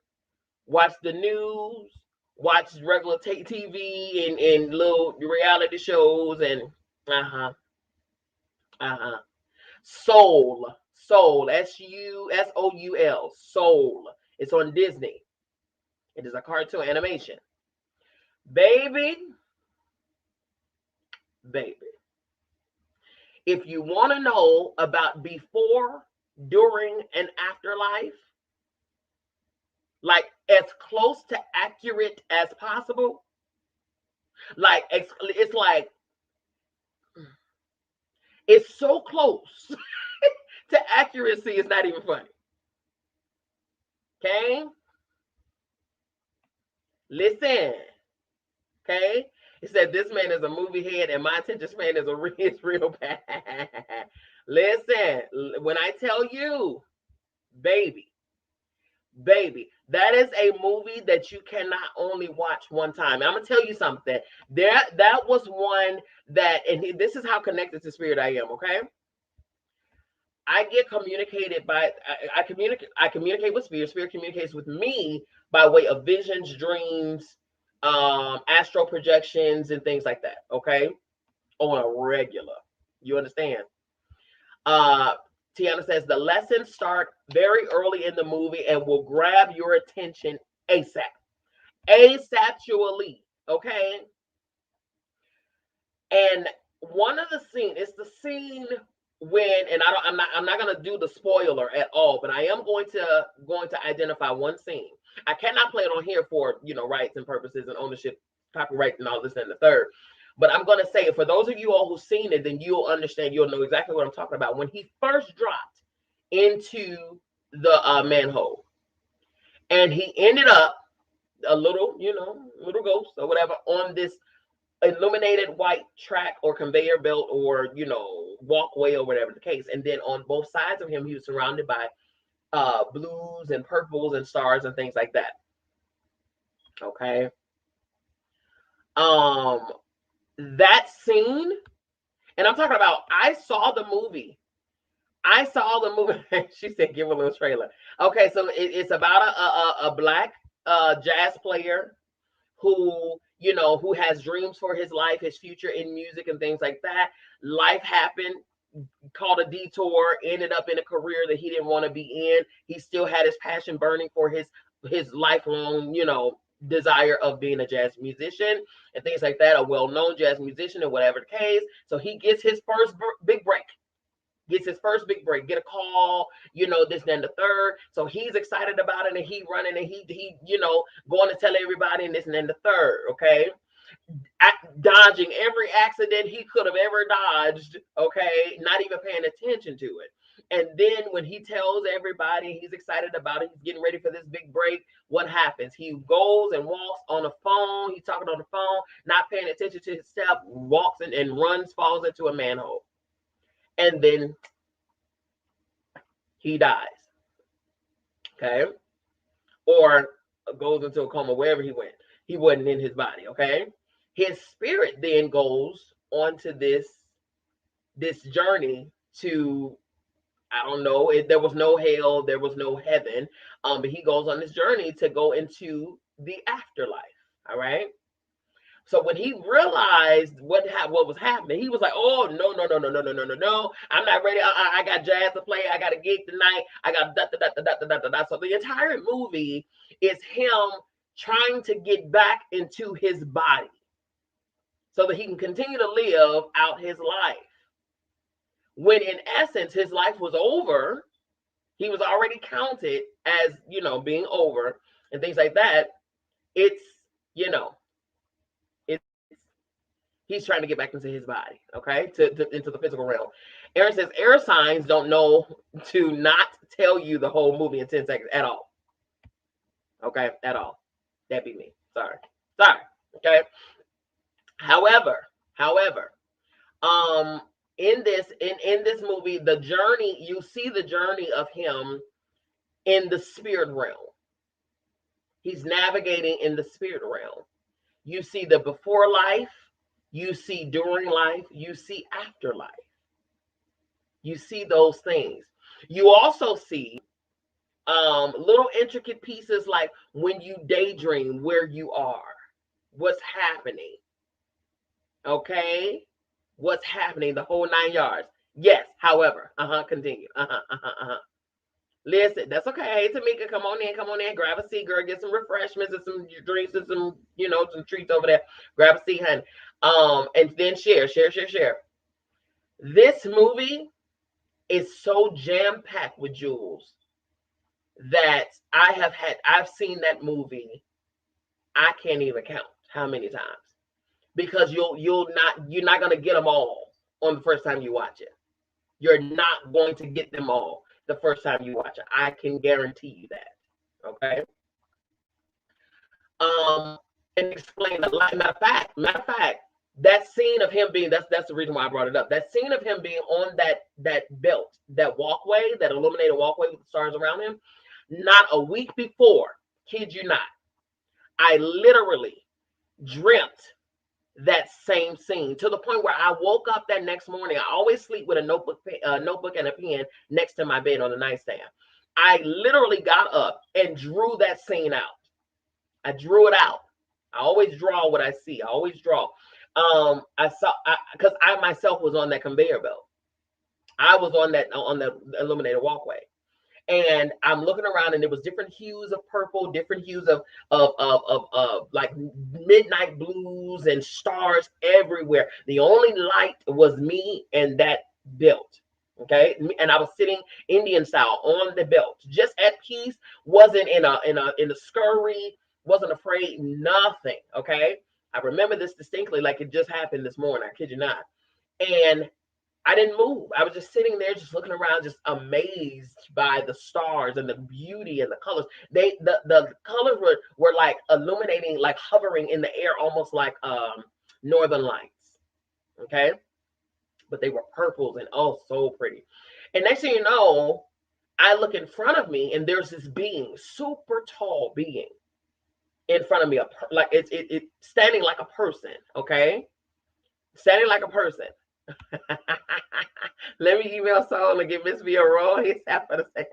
watch the news, watch regular TV and little reality shows and uh-huh, uh-huh. Soul, Soul, Soul. It's on Disney. It is a cartoon animation. Baby, baby. If you want to know about before, during, and afterlife, like as close to accurate as possible, like it's like it's so close to accuracy, it's not even funny. Okay? Listen. Okay? He said this man is a movie head and my attention span is real bad. Listen, when I tell you, baby, baby, that is a movie that you cannot only watch one time. And I'm gonna tell you something. That was one that, and this is how connected to spirit I am. Okay, I get communicated by I communicate with spirit. Spirit communicates with me by way of visions, dreams, astral projections, and things like that. Okay, on a regular. You understand? Uh, Tiana says the lessons start very early in the movie and will grab your attention ASAP. ASAPually. Okay. And one of the scene is the scene when, and I'm not gonna do the spoiler at all, but I am going to identify one scene. I cannot play it on here for rights and purposes and ownership, copyright and all this and the third. But I'm gonna say it for those of you all who've seen it, then you'll understand, you'll know exactly what I'm talking about. When he first dropped into the manhole, and he ended up a little, little ghost or whatever on this illuminated white track or conveyor belt or walkway or whatever the case, and then on both sides of him he was surrounded by blues and purples and stars and things like that. Okay. um that scene, and I'm talking about, I saw the movie. She said give a little trailer. Okay, so it's about a black jazz player who has dreams for his life, his future in music and things like that. Life happened, called a detour, ended up in a career that he didn't want to be in. He still had his passion burning for his lifelong, desire of being a jazz musician and things like that, a well-known jazz musician and whatever the case. So he gets his first big break. Get a call, this, then the third. So he's excited about it and he running and he going to tell everybody and this and then the third. Okay. Dodging every accident he could have ever dodged. Okay. Not even paying attention to it. And then when he tells everybody he's excited about it, he's getting ready for this big break, what happens? He goes and walks on the phone. He's talking on the phone, not paying attention to his step, walks and runs, falls into a manhole. And then he dies. Okay. Or goes into a coma, wherever he went. He wasn't in his body. Okay. His spirit then goes onto this journey to, I don't know, there was no hell, there was no heaven. But he goes on this journey to go into the afterlife. All right. So when he realized what was happening, he was like, "Oh no, no, no, no, no, no, no, no, no! I'm not ready. I got jazz to play. I got a gig tonight. I got da da da da da da da da." So the entire movie is him trying to get back into his body so that he can continue to live out his life. When in essence his life was over, he was already counted as, being over and things like that. It's, it's he's trying to get back into his body, okay, into the physical realm. Aaron says air signs don't know to not tell you the whole movie in 10 seconds at all. Okay, at all. That'd be me. Sorry. Okay. However, in this movie, the journey, you see the journey of him in the spirit realm. He's navigating in the spirit realm. You see the before life, you see during life, you see afterlife. You see those things. You also see little intricate pieces like when you daydream, where you are, what's happening. Okay? What's happening, the whole 9 yards. Yes, however, continue. Listen, that's okay. Hey, Tamika, come on in, grab a seat, girl, get some refreshments and some drinks and some, some treats over there. Grab a seat, honey. And then share. This movie is so jam-packed with jewels that I've seen that movie, I can't even count how many times. Because you're not going to get them all on the first time you watch it. You're not going to get them all the first time you watch it. I can guarantee you that. Okay. And explain a lot. Matter of fact, that scene of him being, that's the reason why I brought it up. That scene of him being on that belt, that walkway, that illuminated walkway with the stars around him, not a week before, kid you not, I literally dreamt that same scene, to the point where I woke up that next morning. I always sleep with a notebook and a pen next to my bed on the nightstand. I literally got up and drew that scene out. I drew it out. I always draw what I see. I always draw. Because I myself was on that conveyor belt. I was on the illuminated walkway. And I'm looking around, and there was different hues of purple, different hues of like midnight blues and stars everywhere. The only light was me and that belt. Okay. And I was sitting Indian style on the belt, just at peace, wasn't in a scurry, wasn't afraid, nothing. Okay. I remember this distinctly, like it just happened this morning. I kid you not. And I didn't move. I was just sitting there, just looking around, just amazed by the stars and the beauty and the colors. The colors were like illuminating, like hovering in the air, almost like northern lights. Okay, but they were purples and oh, so pretty. And next thing you know, I look in front of me, and there's this being, super tall being, in front of me, like it standing like a person. Okay, standing like a person. Let me email Saul and give Miss V a roll. He's happy to say,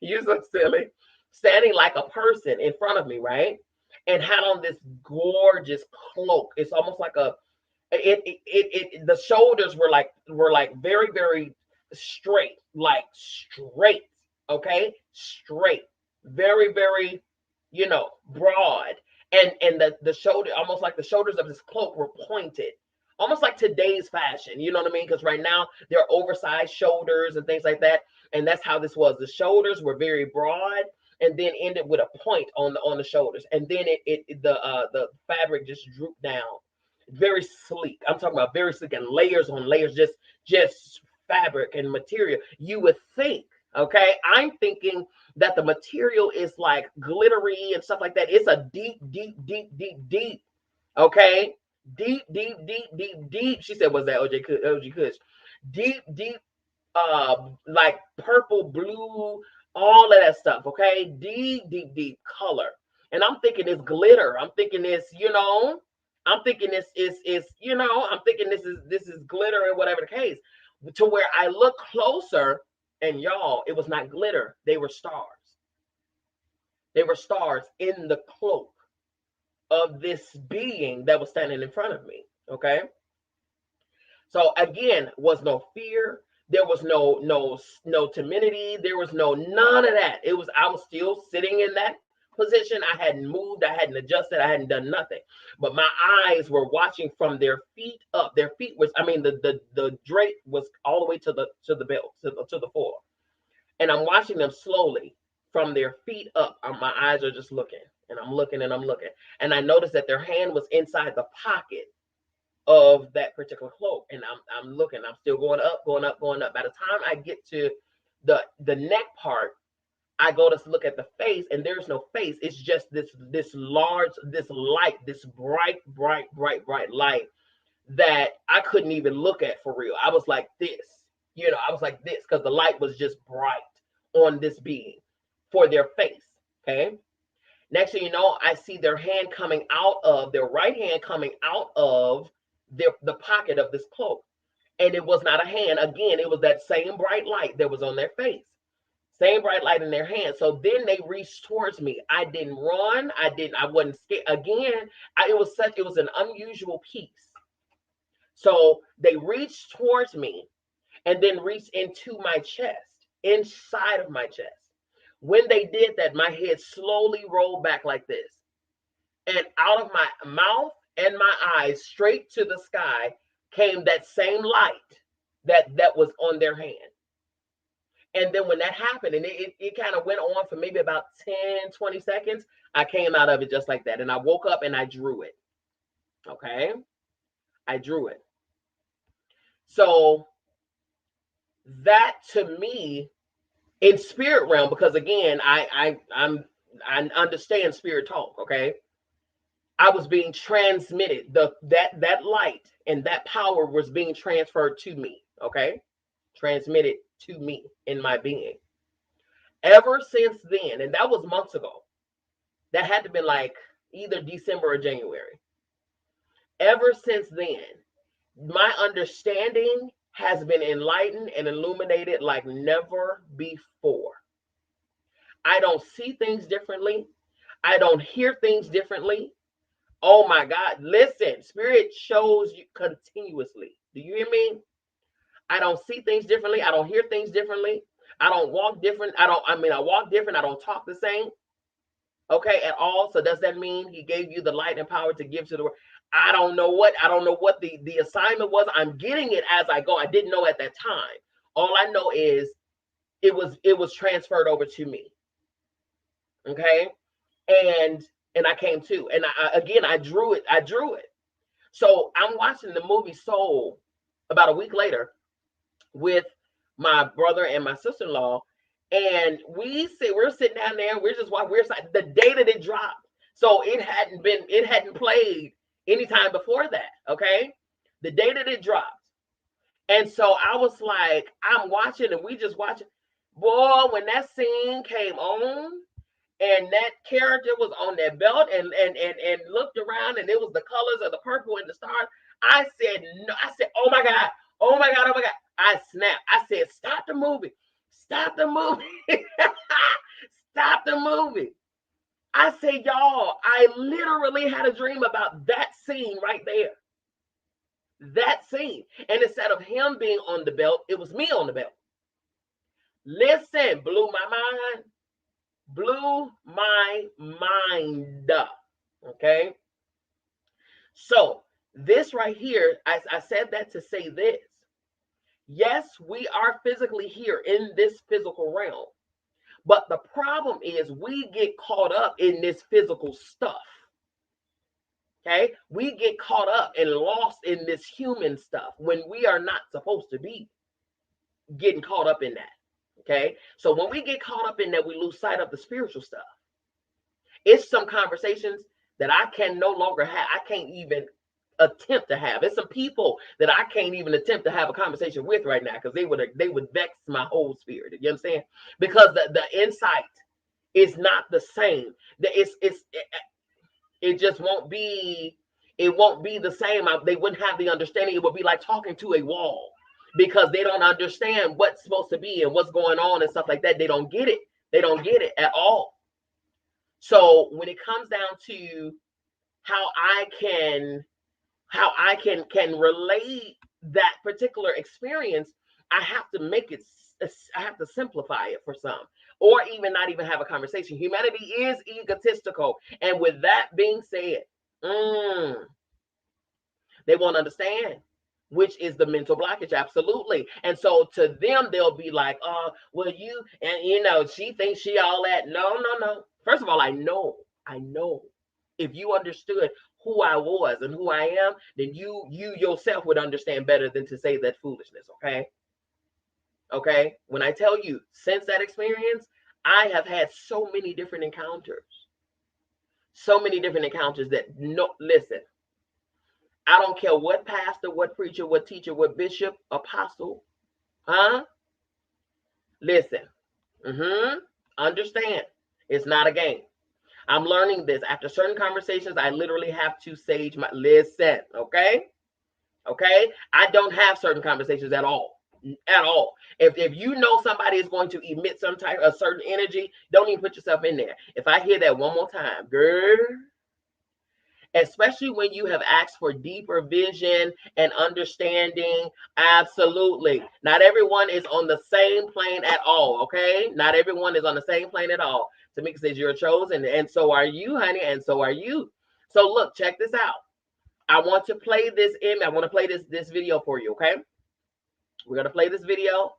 "You so silly." Standing like a person in front of me, right? And had on this gorgeous cloak. It's almost like the shoulders were like very, very straight, like straight. Okay, straight, very, very, broad. And the shoulder, almost like the shoulders of this cloak were pointed. Almost like today's fashion, you know what I mean? Because right now there are oversized shoulders and things like that, and that's how this was. The shoulders were very broad, and then ended with a point on the shoulders, and then the fabric just drooped down, very sleek. I'm talking about very sleek, and layers on layers, just fabric and material. You would think, okay, I'm thinking that the material is like glittery and stuff like that. It's a deep, okay. Deep. She said, "Was that OG Kush?" Deep like purple, blue, all of that stuff. Okay, deep, deep, deep color. And I'm thinking it's glitter. I'm thinking it's, I'm thinking I'm thinking this is glitter and whatever the case. To where I look closer, and y'all, it was not glitter. They were stars. They were stars in the cloak of this being that was standing in front of me. Okay. So again, was no fear. There was no timidity. There was none of that. I was still sitting in that position. I hadn't moved. I hadn't adjusted. I hadn't done nothing. But my eyes were watching from their feet up. Their feet was, I mean, the drape was all the way to the belt, to the floor. And I'm watching them slowly from their feet up. My eyes are just looking, and I'm looking, and I'm looking. And I noticed that their hand was inside the pocket of that particular cloak. And I'm looking, I'm still going up, going up, going up. By the time I get to the neck part, I go to look at the face, and there's no face. It's just this large, this light, this bright, bright, bright, bright light that I couldn't even look at for real. I was like this, I was like this, because the light was just bright on this being for their face. Okay. Next thing you know, I see their right hand coming out of the pocket of this cloak. And it was not a hand. Again, it was that same bright light that was on their face. Same bright light in their hand. So then they reached towards me. I didn't run. I wasn't scared. Again, it was an unusual piece. So they reached towards me and then reached into my chest, inside of my chest. When they did that, my head slowly rolled back like this. And out of my mouth and my eyes, straight to the sky, came that same light that was on their hand. And then when that happened, and it kind of went on for maybe about 10, 20 seconds, I came out of it just like that. And I woke up and I drew it. Okay? I drew it. So that to me, in spirit realm, because again, I understand spirit talk, okay? I was being transmitted. That light and that power was being transferred to me, okay? Transmitted to me in my being. Ever since then, and that was months ago. That had to be like either December or January. Ever since then, my understanding has been enlightened and illuminated like never before. I don't see things differently. I don't hear things differently. Oh my God. Listen, spirit shows you continuously. Do you hear me? I don't see things differently. I don't hear things differently. I don't walk different. I walk different. I don't talk the same. Okay, at all. So does that mean he gave you the light and power to give to the world? I don't know what the assignment was. I'm getting it as I go. I didn't know at that time. All I know is it was transferred over to me. Okay. And I came to, and I drew it. So I'm watching the movie Soul about a week later with my brother and my sister-in-law. And we're sitting down there. We're the day that it dropped. So it hadn't played any time before that. Okay. The day that it dropped. And so I was like, I'm watching, and we just watching. Boy, when that scene came on and that character was on that belt and looked around, and it was the colors of the purple and the stars, I said, no, I said, oh my God, oh my God, oh my God. I snapped. I said, stop the movie. Stop the movie. Stop the movie. I said, y'all, I literally had a dream about that scene right there. That scene. And instead of him being on the belt, it was me on the belt. Listen, blew my mind. Blew my mind. Okay. So this right here, I said that to say this. Yes, we are physically here in this physical realm. But the problem is we get caught up in this physical stuff. Okay? We get caught up and lost in this human stuff when we are not supposed to be getting caught up in that. Okay? So when we get caught up in that, we lose sight of the spiritual stuff. It's some conversations that I can no longer have. I can't even attempt to have. It's some people that I can't even attempt to have a conversation with right now because they would vex my whole spirit. You understand? Because the insight is not the same. It just won't be. It won't be the same. They wouldn't have the understanding. It would be like talking to a wall because they don't understand what's supposed to be and what's going on and stuff like that. They don't get it. They don't get it at all. So when it comes down to how I can relate that particular experience, I have to make it, I have to simplify it for some, or even not even have a conversation. Humanity is egotistical, and with that being said, they won't understand, which is the mental blockage. Absolutely. And so to them, they'll be like, well, she thinks she all that. No. First of all, I know if you understood who I was and who I am, then you yourself would understand better than to say that foolishness. Okay. When I tell you, since that experience, I have had so many different encounters that, no, listen, I don't care what pastor, what preacher, what teacher, what bishop, apostle, listen, understand, it's not a game. I'm learning this. After certain conversations, I literally have to sage my, listen, okay? I don't have certain conversations at all. If you know somebody is going to emit some type of certain energy, don't even put yourself in there. If I hear that one more time, girl, especially when you have asked for deeper vision and understanding, absolutely. Not everyone is on the same plane at all, okay? Not everyone is on the same plane at all. Tamika says you're chosen, and so are you, honey, and so are you. So look, check this out. I want to play this I want to play this video for you, okay? We're going to play this video,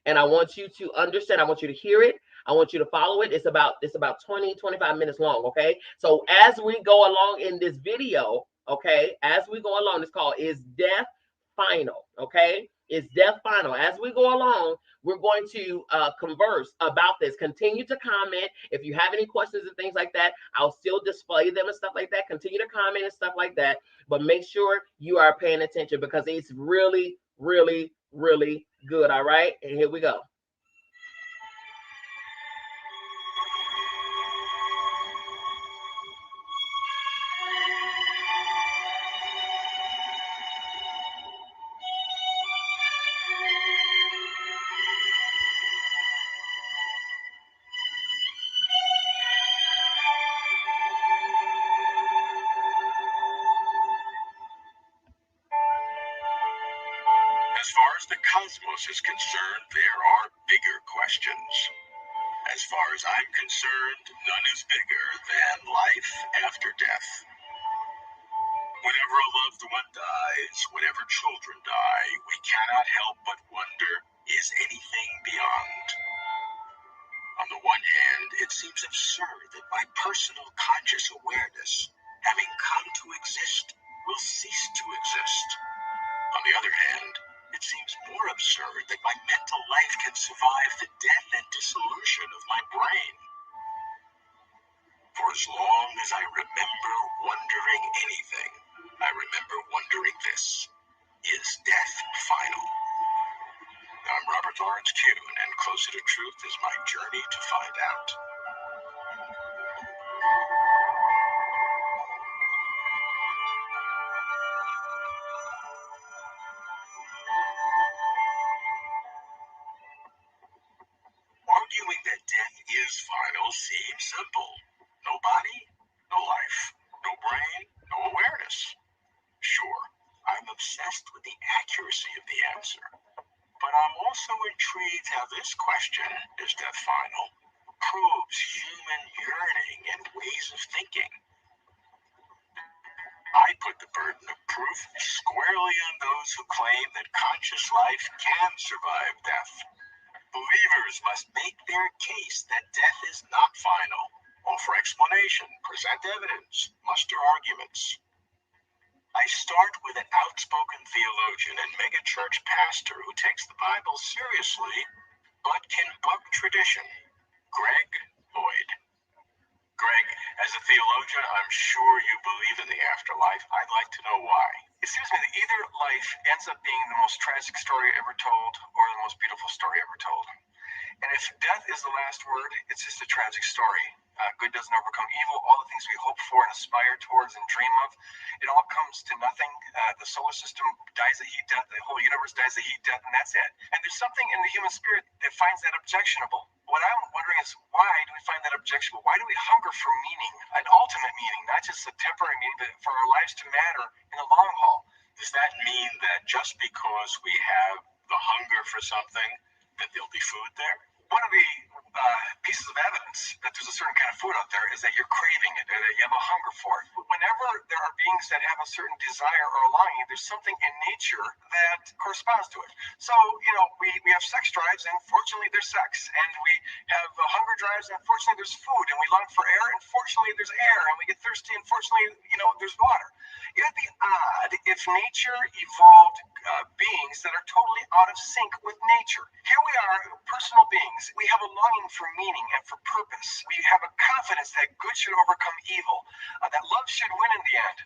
and I want you to understand. I want you to hear it. I want you to follow it. It's about 20-25 minutes long, okay? So as we go along in this video, okay, as we go along, it's called Is Death Final, okay? Is Death Final? As we go along, we're going to converse about this. Continue to comment. If you have any questions and things like that, I'll still display them and stuff like that. Continue to comment and stuff like that, but make sure you are paying attention because it's really, really, really good, all right? And here we go. As far as the cosmos is concerned, there are bigger questions. As far as I'm concerned, none is bigger than life after death. Whenever a loved one dies, whenever children die, we cannot help but wonder, is anything beyond? On the one hand, it seems absurd that my personal conscious awareness, having come to exist, will cease to exist. On the other hand, it seems more absurd that my mental life can survive the death and dissolution of my brain. For as long as I remember wondering anything, I remember wondering this: is death final? I'm Robert Lawrence Kuhn, and Closer to Truth is my journey to find out. Arguing that death is final seems simple. No body, no life, no brain, no awareness. Sure, I'm obsessed with the accuracy of the answer, but I'm also intrigued how this question, is death final, probes human yearning and ways of thinking. I put the burden of proof squarely on those who claim that conscious life can survive death. Believers must make their case that death is not final, offer explanation, present evidence, muster arguments. I start with an outspoken theologian and megachurch pastor who takes the Bible seriously, but can buck tradition, Greg Lloyd. Greg, as a theologian, I'm sure you believe in the afterlife. I'd like to know why. it seems to me that either life ends up being the most tragic story ever told or the most beautiful story ever told. And if death is the last word, it's just a tragic story. Good doesn't overcome evil. All the things we hope for and aspire towards and dream of, it all comes to nothing. The solar system dies a heat death. The whole universe dies a heat death, and that's it. And there's something in the human spirit that finds that objectionable. What I'm wondering is, why do we find that objectionable? Why do we hunger for meaning, an ultimate meaning, not just a temporary meaning, but for our lives to matter in the long haul? Does that mean that just because we have the hunger for something, that there'll be food there? One of the pieces of evidence that there's a certain kind of food out there is that you're craving it, or that you have a hunger for it. Whenever there are beings that have a certain desire or a longing, there's something in nature that corresponds to it. So, we have sex drives, and fortunately there's sex. And we have hunger drives, and fortunately there's food. And we long for air, and fortunately there's air. And we get thirsty, and fortunately, there's water. It would be odd if nature evolved beings that are totally out of sync with nature. Here we are, personal beings. We have a longing for meaning and for purpose. We have a confidence that good should overcome evil, that love should win in the end.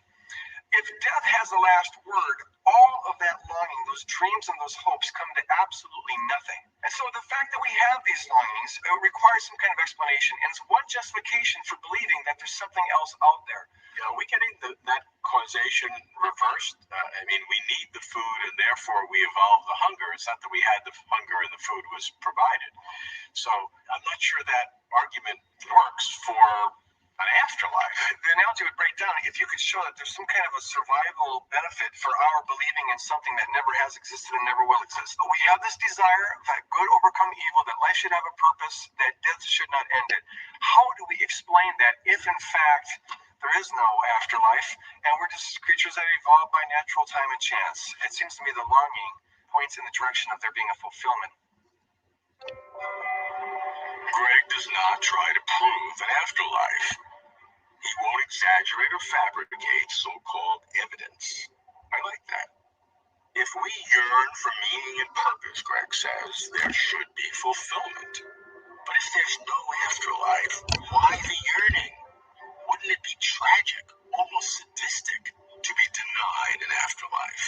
If death has the last word, all of that longing, those dreams and those hopes come to absolutely nothing. And so the fact that we have these longings requires some kind of explanation, and it's one justification for believing that there's something else out there. We can get that causation reversed. We need the food, and therefore we evolved the hunger. It's not that we had the hunger and the food was provided. So I'm not sure that argument works for an afterlife. The analogy would break down if you could show that there's some kind of a survival benefit for our believing in something that never has existed and never will exist. We have this desire that good overcome evil, that life should have a purpose, that death should not end it. How do we explain that if, in fact, there is no afterlife, and we're just creatures that evolve by natural time and chance? It seems to me the longing points in the direction of there being a fulfillment. Greg does not try to prove an afterlife. He won't exaggerate or fabricate so-called evidence. I like that. If we yearn for meaning and purpose, Greg says, there should be fulfillment. But if there's no afterlife, why the yearning? Wouldn't it be tragic, almost sadistic, to be denied an afterlife?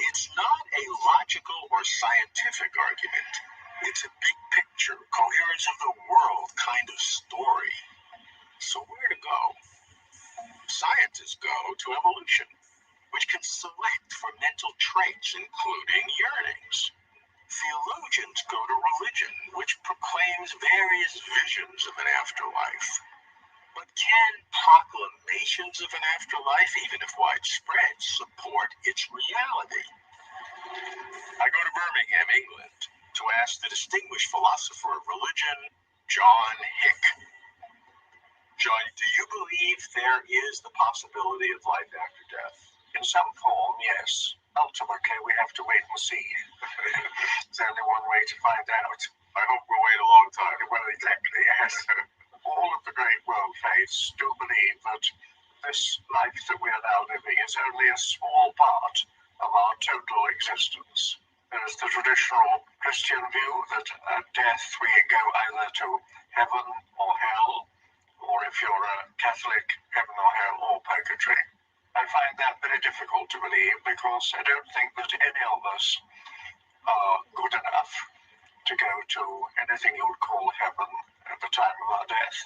It's not a logical or scientific argument. It's a big picture, coherence of the world kind of story. So where to go? Scientists go to evolution, which can select for mental traits, including yearnings. Theologians go to religion, which proclaims various visions of an afterlife. But can proclamations of an afterlife, even if widespread, support its reality? I go to Birmingham, England, to ask the distinguished philosopher of religion, John Hick. John, do you believe there is the possibility of life after death? In some form, yes. Ultimately, we have to wait and see. There's only one way to find out. I hope we'll wait a long time. Well, exactly, yes. All of the great world faiths do believe that this life that we are now living is only a small part of our total existence. There is the traditional Christian view that at death we go either to heaven or hell, or if you're a Catholic, heaven or hell or purgatory. I find that very difficult to believe because I don't think that any of us are good enough to go to anything you would call heaven at the time of our death.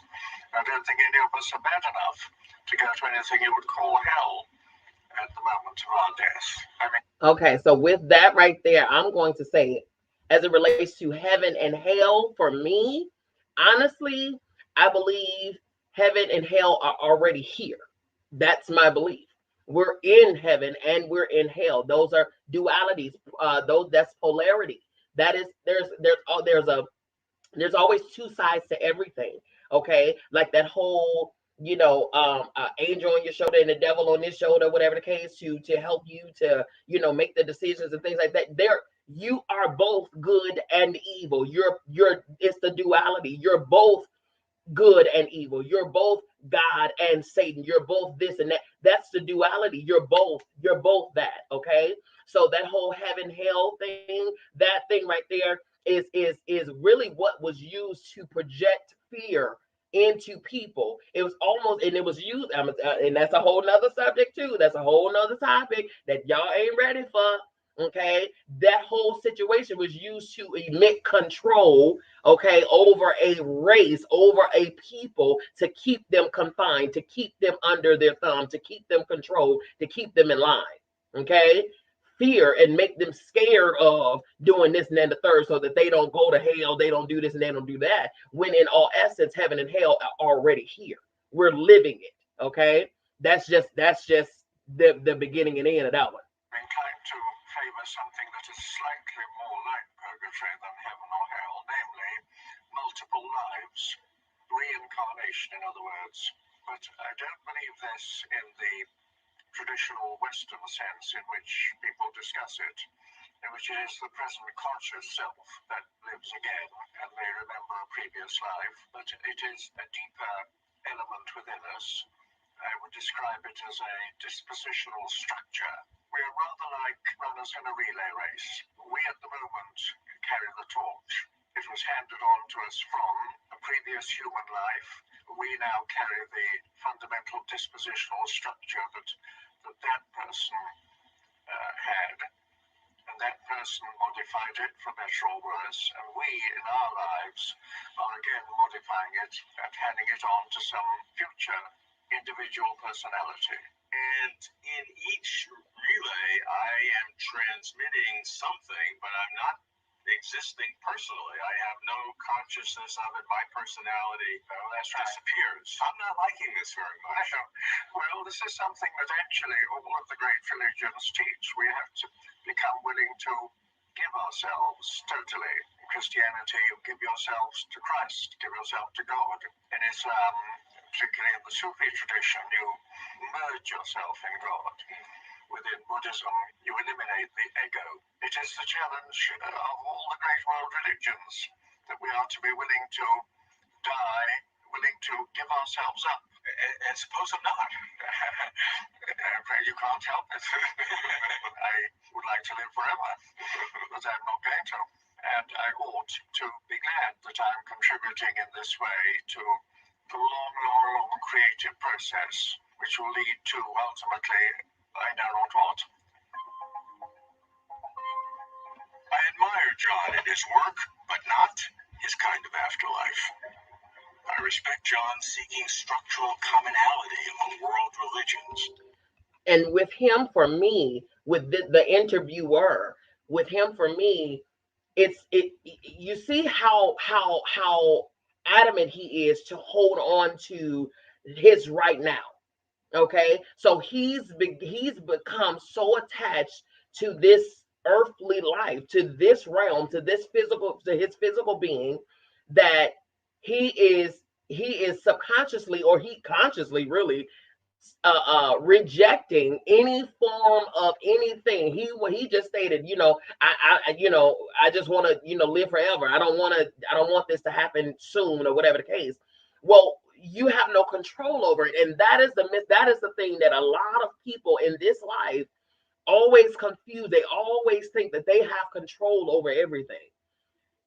I don't think any of us are bad enough to go to anything you would call hell at the moment of our death. Okay, so with that right there, I'm going to say, as it relates to heaven and hell, for me, honestly, I believe heaven and hell are already here. That's my belief. We're in heaven and we're in hell. Those are dualities. That's polarity. That is, there's always two sides to everything. Okay, like that whole angel on your shoulder and the devil on this shoulder, whatever the case, to help you to make the decisions and things like that. You are both good and evil. It's the duality. You're both good and evil. You're both God and Satan. You're both this and that. That's the duality. You're both that. Okay. So that whole heaven hell thing, that thing right there is really what was used to project fear into people. It was almost, and it was used, and that's a whole nother subject too. That's a whole nother topic that y'all ain't ready for. Okay, that whole situation was used to emit control, okay, over a race, over a people, to keep them confined, to keep them under their thumb, to keep them controlled, to keep them in line. Okay, fear and make them scared of doing this and then the third, so that they don't go to hell, they don't do this and they don't do that, when in all essence heaven and hell are already here. We're living it. Okay, that's just the beginning and end of that one. Inclined to favor something that is slightly more like purgatory than heaven or hell, namely multiple lives, reincarnation in other words. But I don't believe this in the traditional Western sense in which people discuss it, in which it is the present conscious self that lives again and may remember a previous life, but it is a deeper element within us. I would describe it as a dispositional structure. We are rather like runners in a relay race. We at the moment carry the torch. It was handed on to us from a previous human life. We now carry the fundamental dispositional structure that person had, and that person modified it for better or worse, and we in our lives are again modifying it and handing it on to some future individual personality. And in each relay, I am transmitting something, but I'm not existing personally. I have no consciousness of it. My personality disappears. I'm not liking this very much. Well, this is something that actually all of the great religions teach. We have to become willing to give ourselves totally. In Christianity, you give yourselves to Christ, give yourself to God. In Islam, particularly in the Sufi tradition, you merge yourself in God. Within Buddhism, you eliminate the ego. It is the challenge of all the great world religions that we are to be willing to die, willing to give ourselves up. And suppose I'm not. I'm afraid you can't help it. I would like to live forever, but I'm not going to. And I ought to be glad that I'm contributing in this way to the long creative process, which will lead to ultimately, I know not what. I admire John and his work, but not his kind of afterlife. I respect John seeking structural commonality among world religions. And with him, for me, with the interviewer, with him, for me, you see how adamant he is to hold on to his right now. Okay, so he's become so attached to this earthly life, to this realm, to his physical being, that he is subconsciously, or he consciously, really rejecting any form of anything. He just stated, I just want to, live forever. I don't want this to happen soon, or whatever the case. Well, you have no control over it, and that is the thing that a lot of people in this life always confuse. They always think that they have control over everything.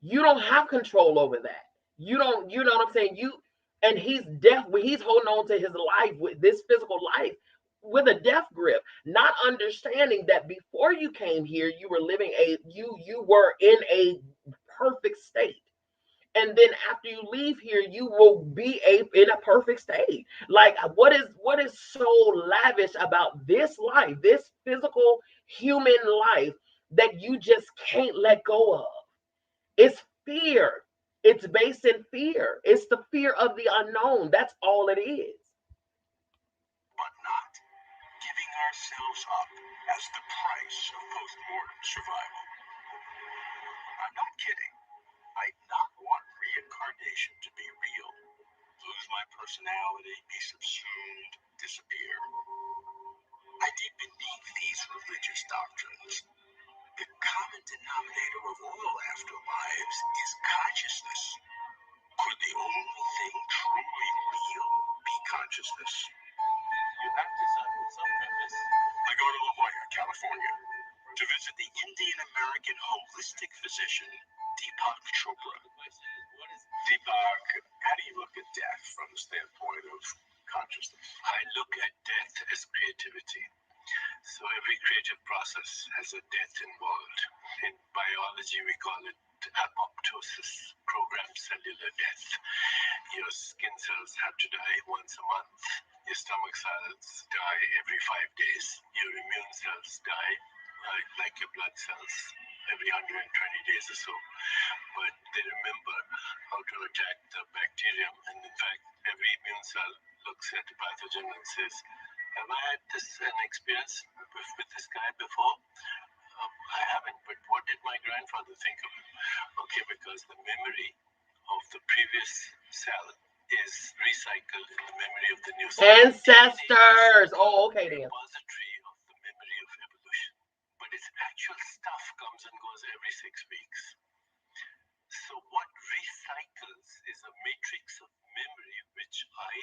You don't have control over that. You don't, you know what I'm saying? And he's he's holding on to his life, with this physical life, with a death grip, not understanding that before you came here, you were living you were in a perfect state. And then after you leave here, you will be in a perfect state. Like, what is so lavish about this life, this physical human life, that you just can't let go of? It's fear. It's based in fear. It's the fear of the unknown. That's all it is. But not giving ourselves up as the price of post-mortem survival. I'm not kidding. I not want reincarnation to be real. Lose my personality, be subsumed, disappear. I dig beneath these religious doctrines. The common denominator of all afterlives is consciousness. Could the only thing truly real be consciousness? You have to start with some premise. I go to La Jolla, California, to visit the Indian American holistic physician, Deepak Chopra. The question is, what is Deepak, how do you look at death from the standpoint of consciousness? I look at death as creativity. So every creative process has a death involved. In biology, we call it apoptosis, programmed cellular death. Your skin cells have to die once a month. Your stomach cells die every 5 days. Your immune cells die, like your blood cells, every 120 days or so. But they remember how to attack the bacterium. And in fact, every immune cell looks at a pathogen and says, have I had an experience with this guy before? I haven't, but what did my grandfather think of him? Okay, because the memory of the previous cell is recycled in the memory of the new cell. Ancestors. Oh, okay then. Repository of the memory of evolution. But its actual stuff comes and goes every 6 weeks. So what recycles is a matrix of memory, which I,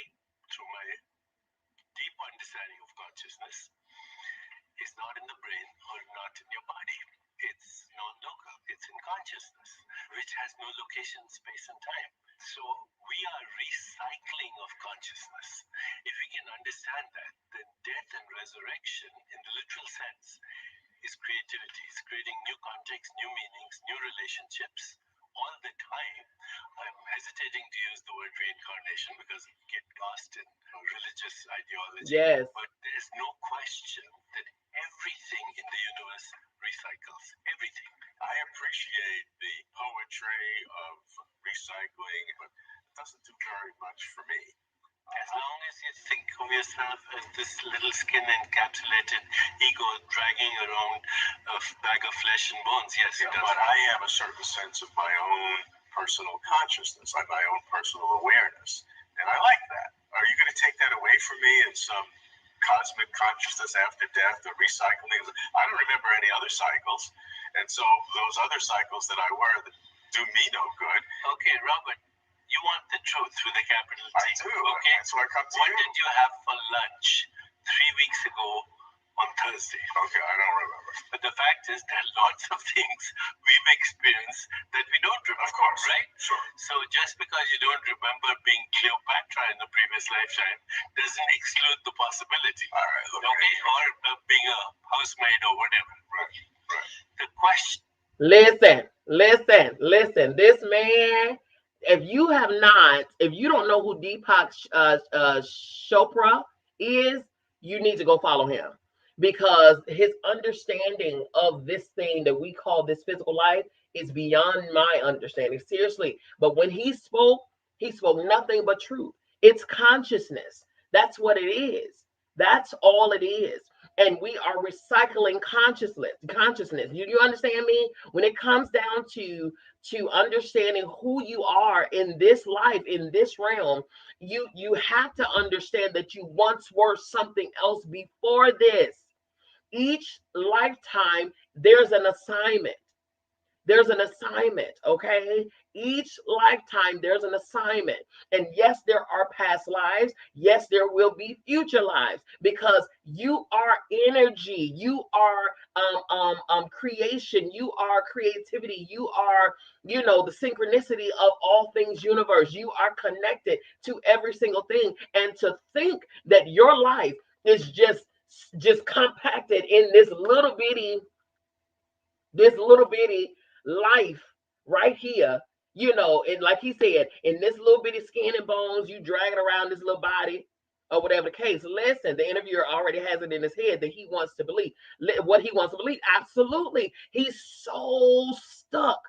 through my deep understanding of consciousness, is not in the brain or not in your body. It's non-local. It's in consciousness, which has no location, space, and time. So we are recycling of consciousness. If we can understand that, then death and resurrection, in the literal sense, is creativity. It's creating new contexts, new meanings, new relationships all the time. I'm hesitating to use the word reincarnation because it gets lost in religious ideology. Yes. But there's no question that everything in the universe recycles. Everything. I appreciate the poetry of recycling, but it doesn't do very much for me. As long as you think of yourself as this little skin encapsulated ego dragging around a bag of flesh and bones, yes, it does. But I have a certain sense of my own personal consciousness, like my own personal awareness, and I like that. Are you going to take that away from me in some cosmic consciousness after death, or recycling? I don't remember any other cycles, and so those other cycles that I were that do me no good. Okay, Robert, you want the truth with a capital T. I do. Okay, so I come to you. What did you have for lunch 3 weeks ago on Thursday? Okay, I don't remember. But the fact is, there are lots of things we've experienced that we don't remember. Of course, right? Sure. So just because you don't remember being Cleopatra in the previous lifetime doesn't exclude the possibility. All right. Okay, or being a housemaid or whatever. Right. Right. The question. Listen. This man. If you don't know who Deepak Chopra is, you need to go follow him, because his understanding of this thing that we call this physical life is beyond my understanding. Seriously. But when he spoke nothing but truth. It's consciousness. That's what it is. That's all it is. And we are recycling consciousness. You understand me? When it comes down to understanding who you are in this life, in this realm, you have to understand that you once were something else before this. Each lifetime, there's an assignment. Okay? Each lifetime, there's an assignment. And yes, there are past lives. Yes, there will be future lives, because you are energy. You are creation. You are creativity. You are, the synchronicity of all things universe. You are connected to every single thing. And to think that your life is just compacted in this little bitty life right here, and like he said, in this little bitty skin and bones, you dragging around this little body, or whatever the case. Listen, the interviewer already has it in his head that he wants to believe what he wants to believe. Absolutely. He's so stuck.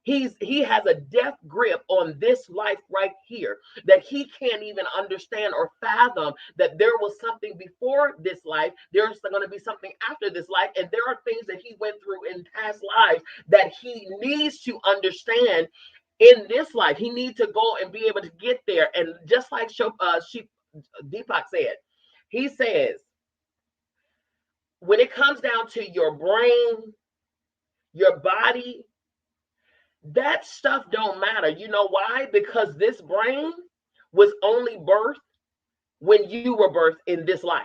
He has a death grip on this life right here, that he can't even understand or fathom that there was something before this life. There's going to be something after this life. And there are things that he went through in past lives that he needs to understand in this life. He needs to go and be able to get there. And just like Deepak said, he says, when it comes down to your brain, your body, that stuff don't matter. You know why? Because this brain was only birthed when you were birthed in this life.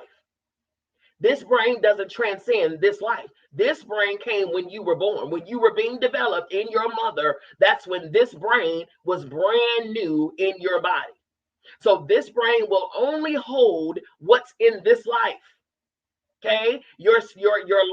This brain doesn't transcend this life. This brain came when you were born, when you were being developed in your mother. That's when this brain was brand new in your body. So this brain will only hold what's in this life. Okay, your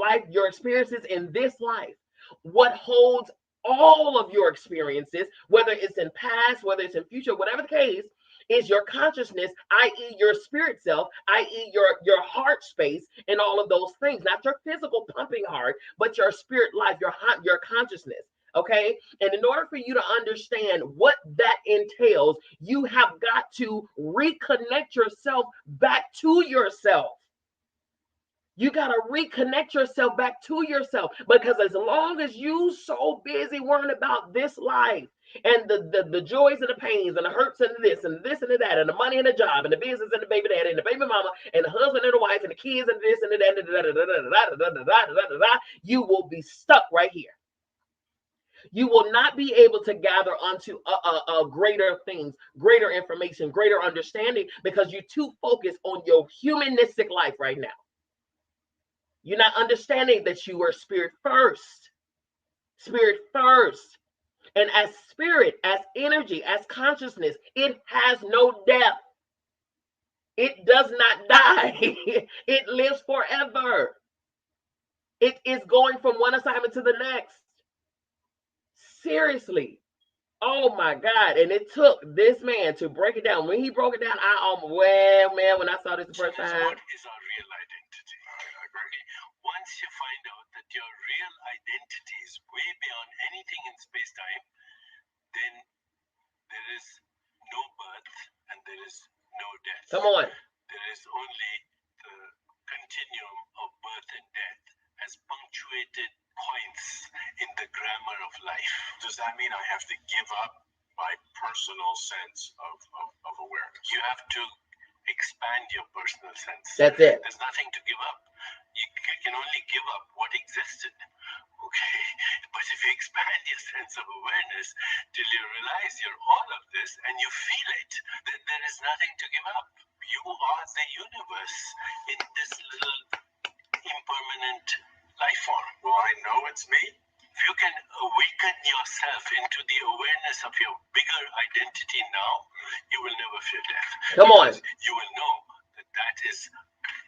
life, your experiences in this life. What holds all of your experiences, whether it's in past, whether it's in future, whatever the case, is your consciousness, i.e., your spirit self, i.e., your heart space, and all of those things. Not your physical pumping heart, but your spirit life, your consciousness. Okay, and in order for you to understand what that entails, you have got to reconnect yourself back to yourself. You got to reconnect yourself back to yourself, because as long as you so busy worrying about this life and the joys and the pains and the hurts and this and this and that and the money and the job and the business and the baby daddy and the baby mama and the husband and the wife and the kids and this and that, you will be stuck right here. You will not be able to gather onto greater things, greater information, greater understanding, because you're too focused on your humanistic life right now. You're not understanding that you are spirit first. Spirit first. And as spirit, as energy, as consciousness, it has no death. It does not die. It lives forever. It is going from one assignment to the next. Seriously. Oh my God. And it took this man to break it down. When he broke it down, I almost, well, man, when I saw this the first time. What is our real identity? Once you find out that your real identity is way beyond anything in space-time, then there is no birth and there is no death. Come on. There is only the continuum of birth and death as punctuated points in the grammar of life. Does that mean I have to give up my personal sense of awareness? You have to expand your personal sense. That's it. There's nothing to give up. You can only give up what existed. Okay, but if you expand your sense of awareness till you realize you're all of this and you feel it, then there is nothing to give up. You are the universe in this little impermanent life form. Well, I know it's me. If you can awaken yourself into the awareness of your bigger identity now, you will never fear death. Come on. You will know that that is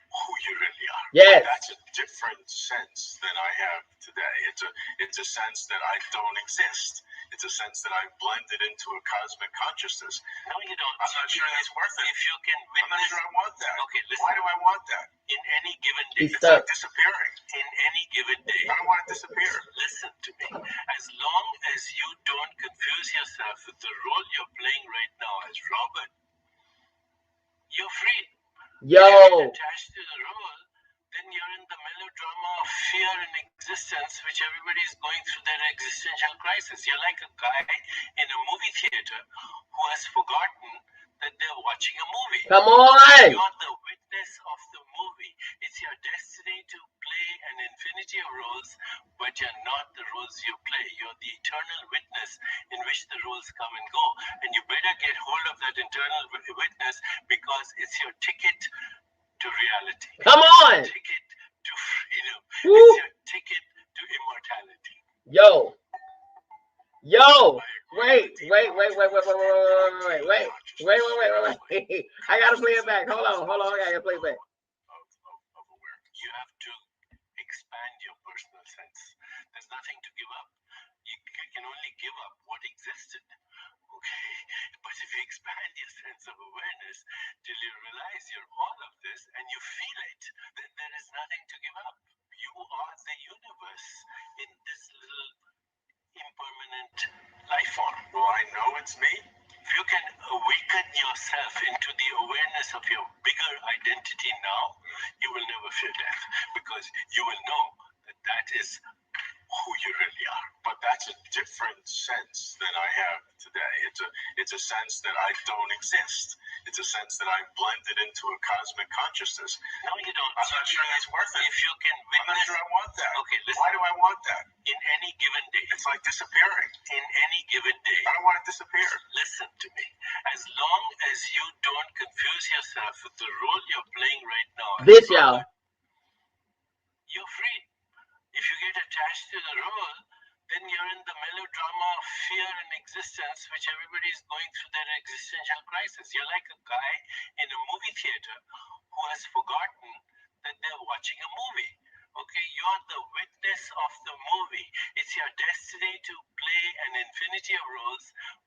who you really are. Yes. That's a different sense than I have today. It's a sense that I don't exist. It's a sense that I've blended into a cosmic consciousness. No, you don't. I'm not sure that's worth it. If you can witness, I'm not sure I want that. Okay, listen. Why do I want that? In any given day, it's like disappearing. In any given day, I don't want to disappear. Listen to me. As long as you don't confuse yourself with the role you're playing right now as Robert, you're free. Yo. If you're attached to the role, then you're in the melodrama of fear and existence, which everybody is going through their existential crisis. You're like a guy in a movie theater who has forgotten that they're watching a movie. Come on. You're the witness of the movie. It's your destiny to play an infinity of roles, but you're not the roles you play. You're the eternal witness in which the roles come and go. And you better get hold of that internal witness, because it's your ticket to reality. Come on. It's your ticket to freedom. Woo. It's your ticket to immortality. Yo. Yo. Wait. I gotta play it back. Hold on. I gotta play it back. You have to expand your personal sense. There's nothing to give up. You can only give up what existed. Okay, but if you expand your sense of awareness till you realize you're all of this and you feel it, then there is nothing to give up. You are the universe in this little impermanent life form. Well, I know it's me. If you can awaken yourself into the awareness of your bigger identity now, you will never fear death, because you will know that that is who you really are. But that's a different sense than I have today. It's a sense that I don't exist. It's a sense that I've blended into a cosmic consciousness. No, you don't. I'm not sure that's worth it. If you can witness, I'm not sure I want that. Okay, listen. Why do I want that? In any given day, it's like disappearing. In any given day, I don't want to disappear. Listen to me. As long as you don't confuse yourself with the role you're playing right now, This, y'all. here in existence, which everybody is going through that existential crisis. You're like a guy in a movie theater who has forgotten that they're watching a movie. Okay, you're the witness of the movie. It's your destiny to play an infinity of roles,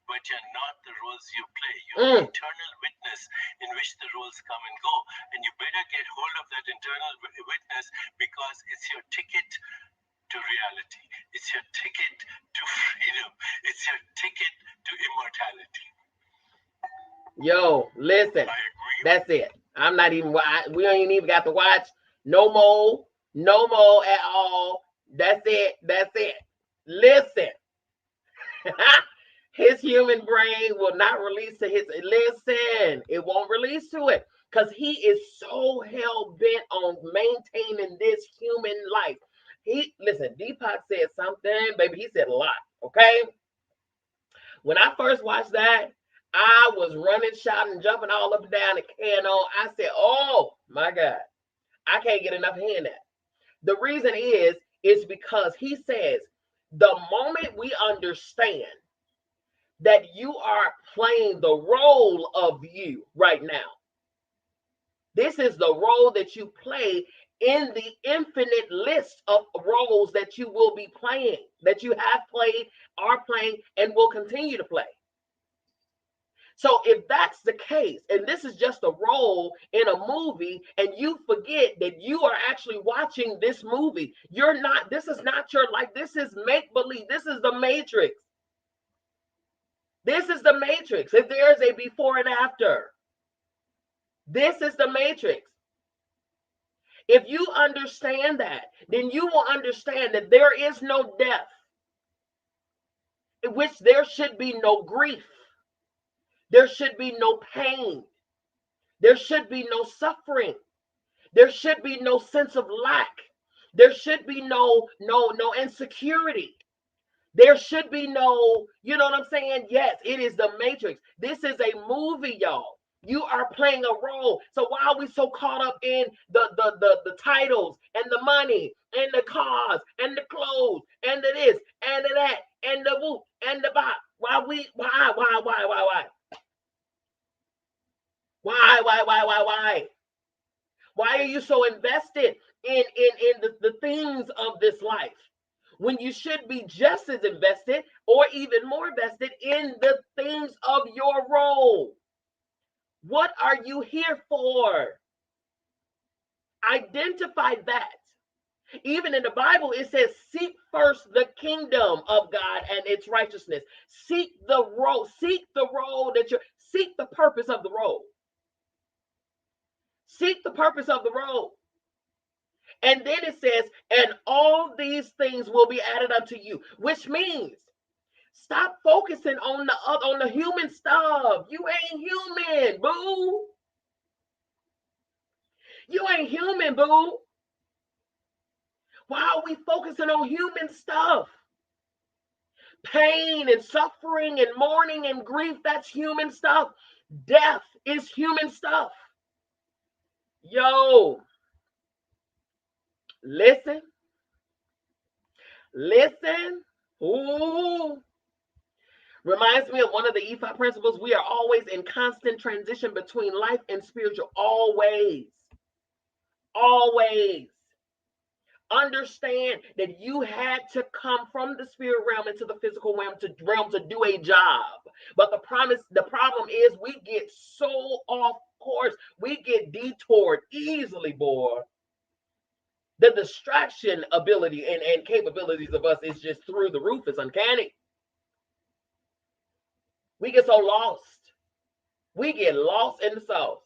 but you're not the roles you play. You're the eternal witness in which the roles come and go. And you better get hold of that internal witness, because it's your ticket to reality. It's your ticket to freedom. It's your ticket to immortality. Yo, listen. That's it. I'm not even. We don't even got to watch no more at all. That's it. Listen. His human brain will not release to his. Listen, it won't release to it, because he is so hell bent on maintaining this human life. Listen, Deepak said something, baby. He said a lot. Okay. When I first watched that, I was running, shouting, jumping all up and down the can on. I said, oh my God, I can't get enough of hearing that. The reason is because he says, the moment we understand that you are playing the role of you right now, this is the role that you play in the infinite list of roles that you will be playing, that you have played, are playing, and will continue to play. So if that's the case, and this is just a role in a movie, and you forget that you are actually watching this movie, this is not your life. This is make-believe. This is the Matrix. This is the Matrix. If there is a before and after, this is the Matrix. If you understand that, then you will understand that there is no death, in which there should be no grief. There should be no pain. There should be no suffering. There should be no sense of lack. There should be no insecurity. There should be no, you know what I'm saying? Yes, it is the Matrix. This is a movie, y'all. You are playing a role. So why are we so caught up in the titles and the money and the cars and the clothes and the this and the that and the whoop and the bop? Why? Why are you so invested in the things of this life, when you should be just as invested or even more invested in the things of your role? What are you here for? Identify that. Even in the Bible, it says, seek first the kingdom of God and its righteousness. Seek the role seek the purpose of the role. Seek the purpose of the role. And then it says, and all these things will be added unto you, which means stop focusing on the human stuff. You ain't human, boo. You ain't human, boo. Why are we focusing on human stuff? Pain and suffering and mourning and grief, that's human stuff. Death is human stuff. Yo, listen. Ooh. Reminds me of one of the EFI principles. We are always in constant transition between life and spiritual. Always. Understand that you had to come from the spirit realm into the physical realm to do a job. But the problem is we get so off course. We get detoured easily, boy. The distraction ability and capabilities of us is just through the roof. It's uncanny. We get so lost. We get lost in the sauce.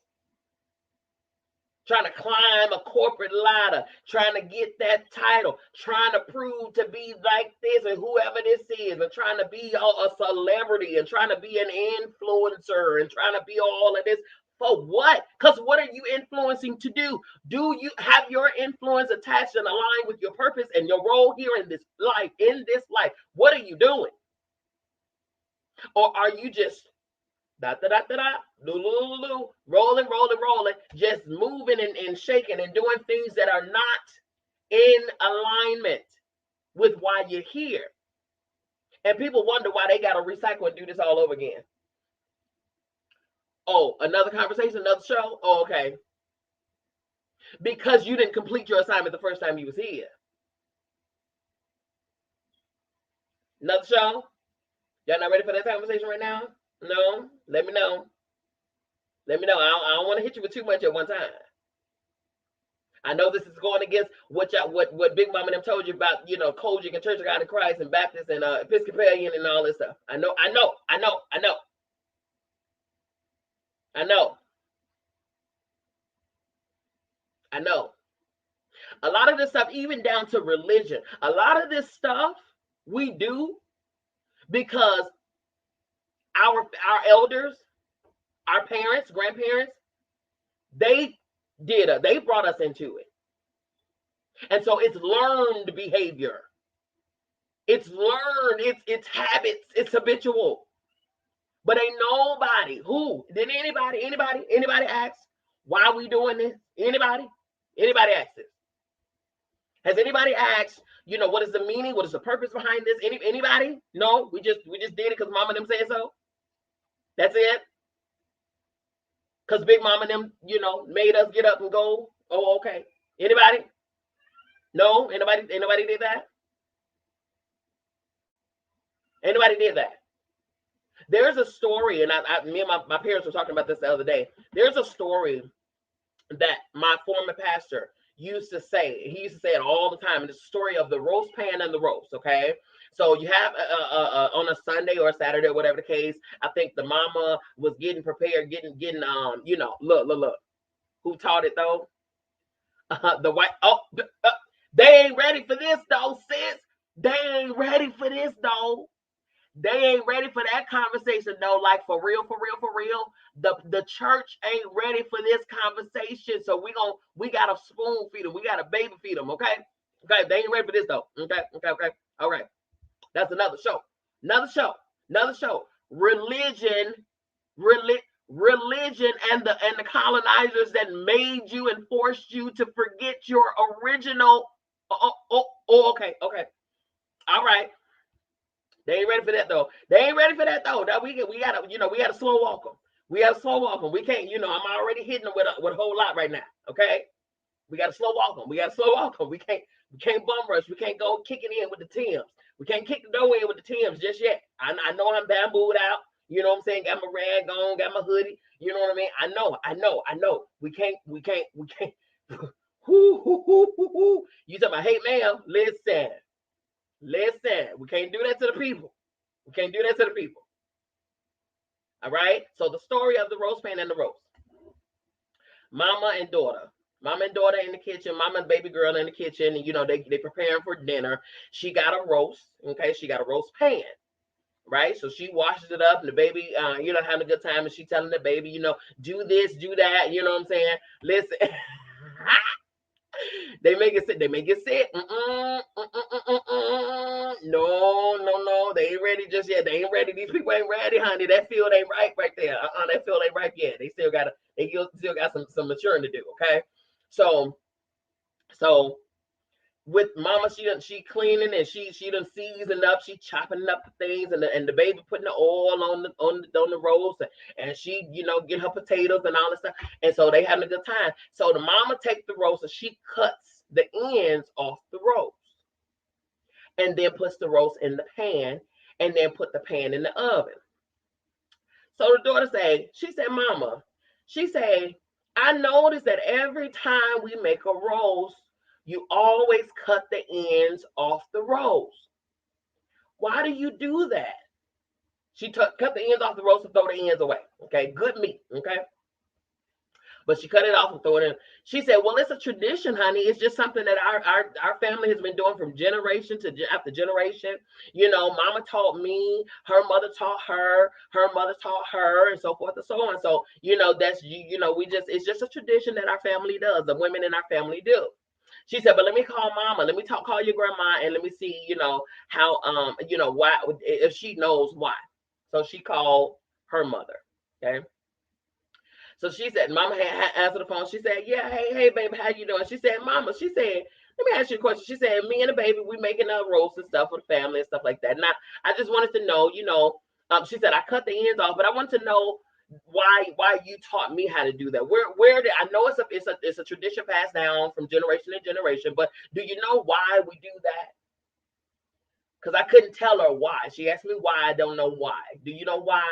Trying to climb a corporate ladder, trying to get that title, trying to prove to be like this and whoever this is, and trying to be a celebrity and trying to be an influencer and trying to be all of this. For what? Because what are you influencing to do? Do you have your influence attached and aligned with your purpose and your role here in this life? What are you doing? Or are you just rolling, just moving and shaking and doing things that are not in alignment with why you're here? And people wonder why they got to recycle and do this all over again. Oh, another conversation, another show? Oh, okay. Because you didn't complete your assignment the first time you was here. Another show? Y'all not ready for that conversation right now? No? Let me know. Let me know. I don't want to hit you with too much at one time. I know this is going against what Big Mama and them told you about, Kojic and Church of God in Christ and Baptist and Episcopalian and all this stuff. I know. A lot of this stuff, even down to religion, a lot of this stuff we do because our elders, our parents, grandparents, they brought us into it. And so it's learned behavior. It's learned, it's habits, it's habitual. But ain't nobody, did anybody ask why we doing this? Anybody ask this? Has anybody asked, what is the meaning? What is the purpose behind this? Anybody? No, we just did it because Mama and them said so. That's it. Because Big Mama and them, made us get up and go. Oh, okay. Anybody? No? Anybody did that? Anybody did that? There's a story, and me and my parents were talking about this the other day. There's a story that my former pastor used to say. He used to say it all the time. And it's the story of the roast pan and the roast, okay? So you have on a Sunday or a Saturday, whatever the case, I think the mama was getting prepared, getting look. Who taught it though? The white, they ain't ready for this though, sis. They ain't ready for this though. They ain't ready for that conversation though. Like for real. The church ain't ready for this conversation. So we gotta spoon feed them. We gotta baby feed them. Okay. They ain't ready for this though. Okay. All right. That's another show. Religion and the colonizers that made you and forced you to forget your original. Okay. All right. They ain't ready for that though. Now we gotta slow walk them. We can't, I'm already hitting them with a whole lot right now. Okay. We gotta slow walk them. We can't bum rush. We can't go kicking in with the Tims. We can't kick the door in with the Tims just yet. I know I'm bambooed out. You know what I'm saying? Got my rag on, got my hoodie. You know what I mean? I know. We can't. You talking about, hey ma'am, listen. We can't do that to the people. All right. So the story of the roast pan and the roast. Mama and daughter in the kitchen, mama and baby girl in the kitchen, and they preparing for dinner. She got a roast, okay? She got a roast pan, right? So she washes it up, and the baby, having a good time, and she telling the baby, do this, do that, you know what I'm saying? Listen. They make it sit. No. They ain't ready just yet. They ain't ready. These people ain't ready, honey. That field ain't ripe right there. That field ain't ripe yet. They still got some maturing to do. Okay. So with mama, she cleaning and she done seasoning up. She chopping up the things and the baby putting the oil on the roast and she get her potatoes and all this stuff. And so they having a good time. So the mama takes the roast and she cuts the ends off the roast and then puts the roast in the pan and then put the pan in the oven. So the daughter she said, Mama, I noticed that every time we make a roast, you always cut the ends off the roast. Why do you do that? She cut the ends off the roast and throw the ends away. Okay, good meat. Okay, but she cut it off and throw it in. She said, "Well, it's a tradition, honey. It's just something that our family has been doing from generation to after generation. Mama taught me, her mother taught her mother taught her, and so forth and so on. So that's it's just a tradition that our family does. The women in our family do." She said, but let me call mama. Let me call your grandma and let me see, how, why, if she knows why. So she called her mother. Okay. So she said, mama had answered the phone. She said, yeah, hey, baby, how you doing? She said, mama, let me ask you a question. She said, me and the baby, we making a roast and stuff for the family and stuff like that. And I just wanted to know, she said I cut the ends off, but I want to know why you taught me how to do that. Where did I know it's a tradition passed down from generation to generation, but do you know why we do that? Because I couldn't tell her why. She asked me why. I don't know why. Do you know why?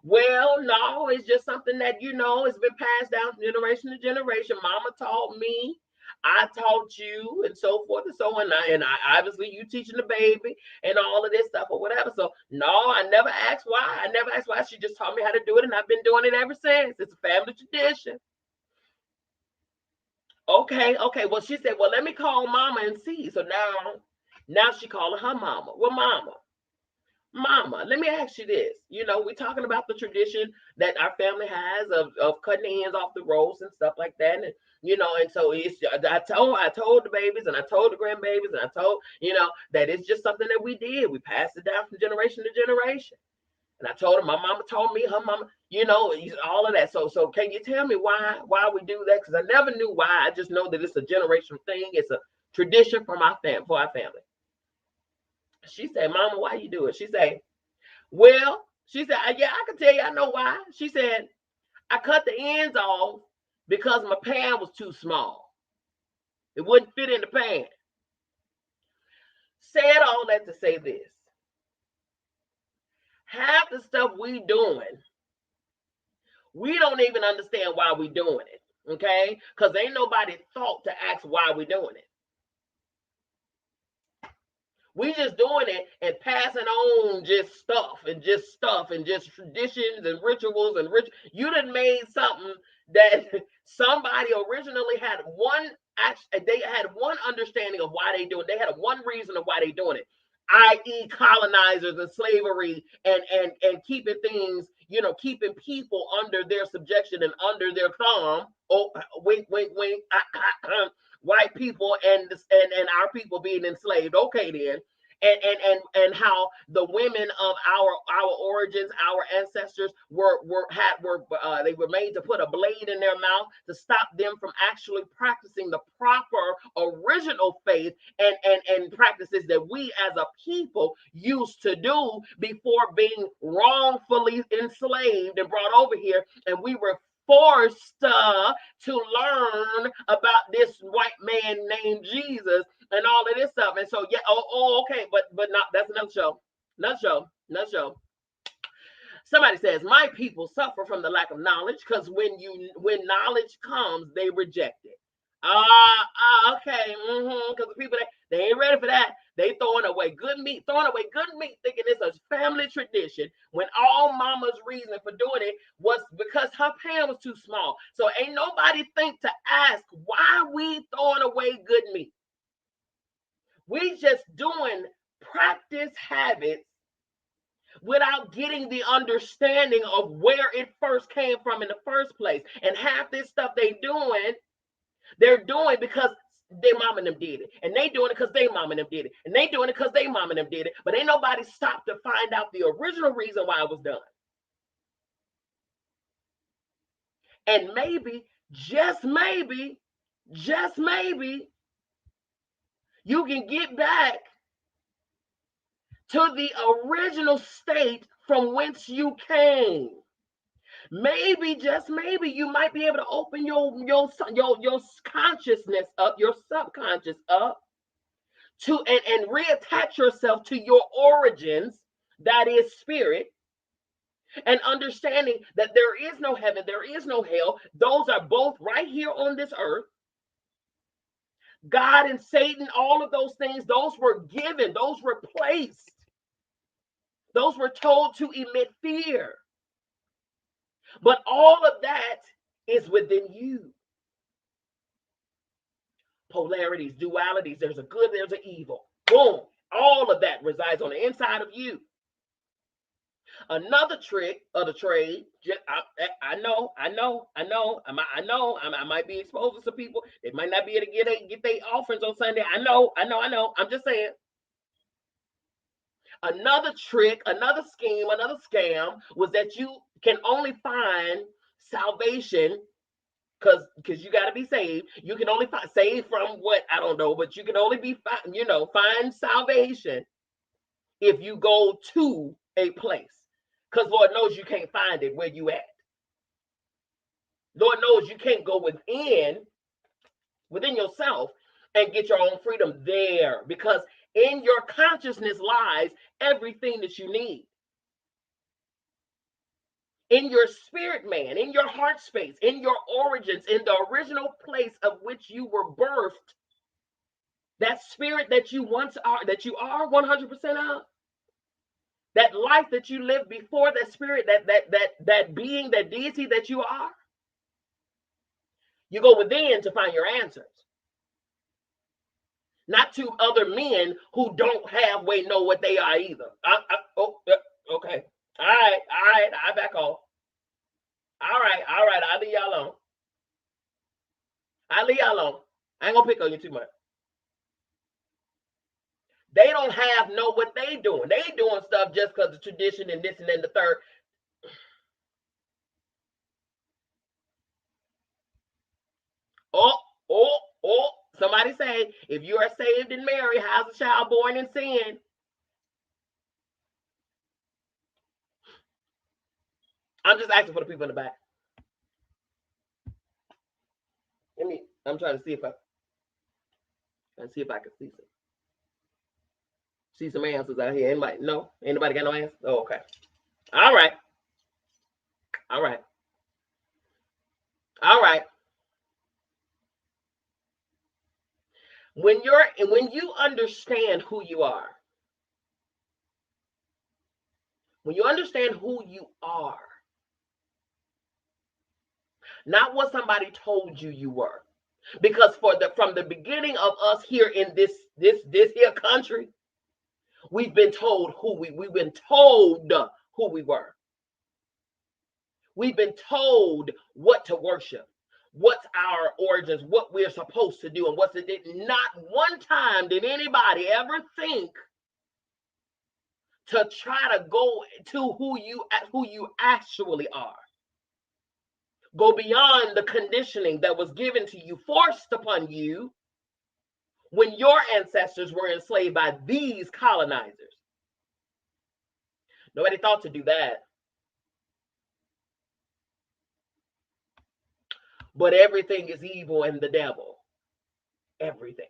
Well, no, it's just something that, it's been passed down from generation to generation. Mama taught me, I taught you, and so forth and so on. And I obviously you teaching the baby and all of this stuff or whatever. So no, I never asked why. I never asked why. She just taught me how to do it, and I've been doing it ever since. It's a family tradition. Okay. Well, she said, well, let me call mama and see. So now she calling her mama. Well, Mama, let me ask you this. We're talking about the tradition that our family has of cutting the ends off the roast and stuff like that. And so I told the babies and I told the grandbabies and I told, that it's just something that we did. We passed it down from generation to generation. And I told her, my mama told me, her mama, all of that. So can you tell me why we do that? Because I never knew why. I just know that it's a generational thing. It's a tradition for our family. She said, Mama, why you do it? She said, well, she said, yeah, I can tell you, I know why. She said, I cut the ends off because my pan was too small. It wouldn't fit in the pan. Said all that to say this. Half the stuff we doing, we don't even understand why we doing it, okay? Because ain't nobody thought to ask why we doing it. We just doing it and passing on just stuff and just traditions and rituals and you done made something that somebody originally had they had one understanding of why they doing it. They had one reason of why they doing it, i.e. colonizers and slavery and keeping things, keeping people under their subjection and under their thumb. Oh, wink, wink, wink. White people and our people being enslaved. Okay, then. And how the women of our origins, our ancestors were they were made to put a blade in their mouth to stop them from actually practicing the proper original faith and practices that we as a people used to do before being wrongfully enslaved and brought over here, and we were forced to learn about this white man named Jesus and all of this stuff. And so, yeah, okay, but not, that's another show. Somebody says, my people suffer from the lack of knowledge because when knowledge comes, they reject it. Okay, because the people, they ain't ready for that. They throwing away good meat, thinking it's a family tradition when all mama's reason for doing it was because her pan was too small. So ain't nobody think to ask why we throwing away good meat. We just doing practice habits without getting the understanding of where it first came from in the first place. And half this stuff they're doing because their mom and them did it. And they doing it because their mom and them did it. And they doing it because their mom and them did it. But ain't nobody stopped to find out the original reason why it was done. And maybe, just maybe, you can get back to the original state from whence you came. Maybe, just maybe, you might be able to open your consciousness up, your subconscious up, to and reattach yourself to your origins, that is spirit, and understanding that there is no heaven, there is no hell. Those are both right here on this earth. God and Satan, all of those things, those were given, those were placed. Those were told to emit fear. But all of that is within you. Polarities, dualities, there's a good, there's an evil. Boom. All of that resides on the inside of you. Another trick of the trade, I know, I might be exposed to some people. They might not be able to get their offerings on Sunday. I know. I'm just saying. Another trick, another scheme, another scam was that you can only find salvation because you got to be saved. You can only find saved from what I don't know, but you can only be find salvation if you go to a place, because Lord knows you can't find it where you at. Lord knows you can't go within yourself and get your own freedom there, because in your consciousness lies everything that you need. In your spirit man, in your heart space, in your origins, in the original place of which you were birthed, that spirit that you once are, that you are 100% of, that life that you lived before, that spirit, that being, that deity that you are, you go within to find your answers. Not to other men who don't know what they are either. Okay. All right. I back off. All right. I'll leave y'all alone. I ain't gonna pick on you too much. They don't know what they doing. They doing stuff just because of tradition and this and then the third. Oh, somebody say, if you are saved and married, how's a child born in sin? I'm just asking for the people in the back. I'm trying to see if I can see some answers out here. Anybody? No? Anybody got no answers? Oh, okay. All right. When you understand who you are, not what somebody told you were, because from the beginning of us here in this here country, we've been told we've been told who we were. We've been told what to worship, what's our origins, what we're supposed to do, and what's it. Not one time did anybody ever think to try to go to who you actually are. Go beyond the conditioning that was given to you, forced upon you, when your ancestors were enslaved by these colonizers. Nobody thought to do that. But everything is evil and the devil. Everything.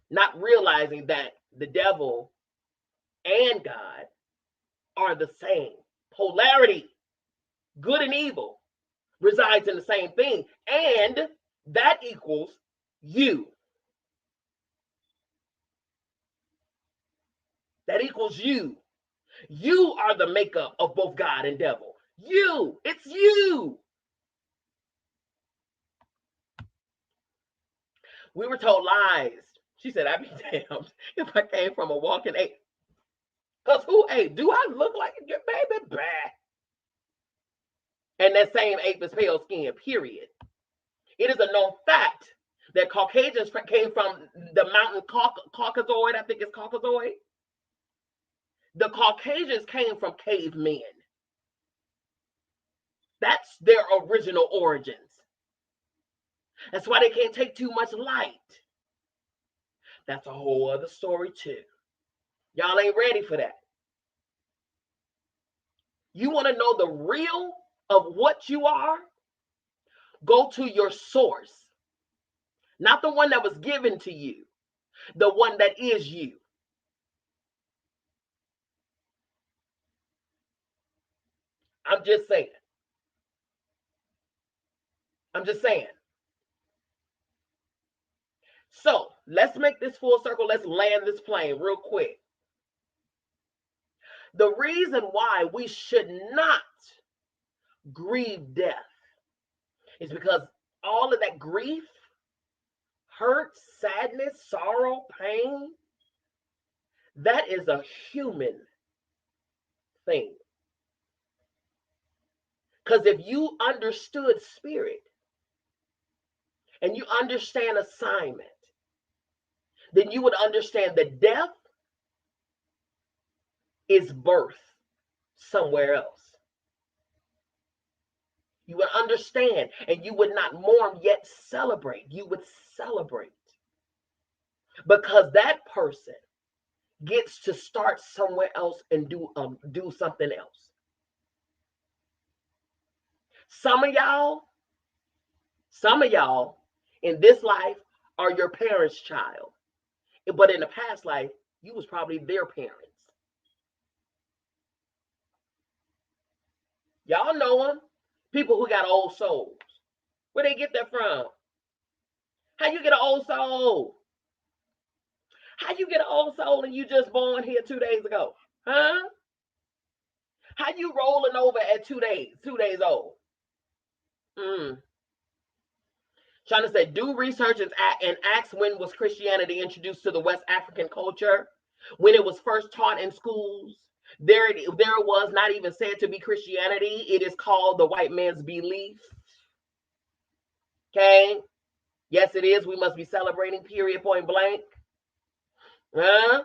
Not realizing that the devil and God are the same. Polarity, good and evil, resides in the same thing. And that equals you. That equals you. You are the makeup of both God and devil. You. It's you. We were told lies. She said, I'd be damned if I came from a walking ape. Because who ape? Do I look like a baby? Bah. And that same ape is pale skin, period. It is a known fact that Caucasians came from the mountain Caucasoid. I think it's Caucasoid. The Caucasians came from cavemen. That's their original origins. That's why they can't take too much light. That's a whole other story too. Y'all ain't ready for that. You want to know the real of what you are? Go to your source. Not the one that was given to you. The one that is you. I'm just saying. So let's make this full circle. Let's land this plane real quick. The reason why we should not grieve death is because all of that grief, hurt, sadness, sorrow, pain, that is a human thing. Because if you understood spirit and you understand assignment, then you would understand that death is birth somewhere else. You would understand, and you would not mourn, yet celebrate. You would celebrate because that person gets to start somewhere else and do something else. Some of y'all in this life are your parents' child, but in the past life, you was probably their parents. Y'all know them, people who got old souls. Where they get that from? How you get an old soul? How you get an old soul and you just born here 2 days ago? Huh? How you rolling over at 2 days old? Shana said, do research and ask when was Christianity introduced to the West African culture. When it was first taught in schools, there it was not even said to be Christianity. It is called the white man's belief. Okay? Yes, it is. We must be celebrating, period, point blank. Huh?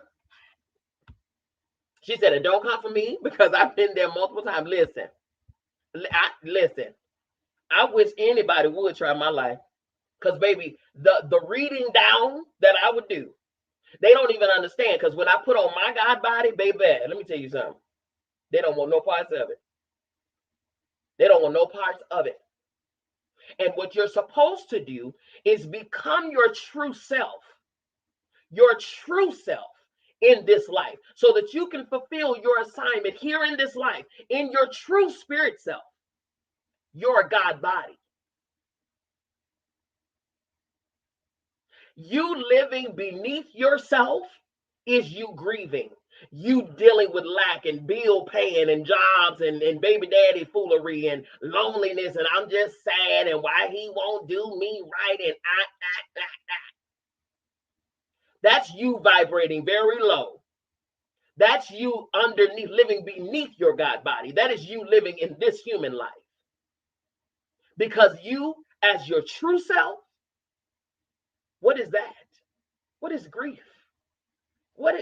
She said, it don't come from me because I've been there multiple times. Listen. I wish anybody would try my life. Because, baby, the reading down that I would do, they don't even understand. Because when I put on my God body, baby, let me tell you something. They don't want no parts of it. They don't want no parts of it. And what you're supposed to do is become your true self in this life so that you can fulfill your assignment here in this life, in your true spirit self, your God body. You living beneath yourself is you grieving. You dealing with lack and bill paying and jobs and baby daddy foolery and loneliness and I'm just sad and why he won't do me right and That's you vibrating very low. That's you underneath, living beneath your God body. That is you living in this human life. Because you, as your true self, what is that? What is grief? What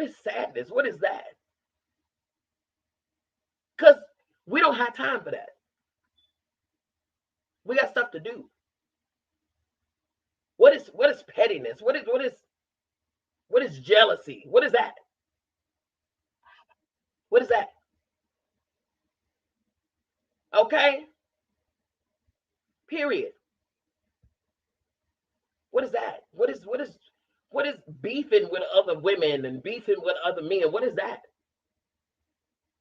is sadness? What is that? Because we don't have time for that. We got stuff to do. What is pettiness? What is jealousy? What is that? What is that? Okay? Period. What is that? What is beefing with other women and beefing with other men? What is that?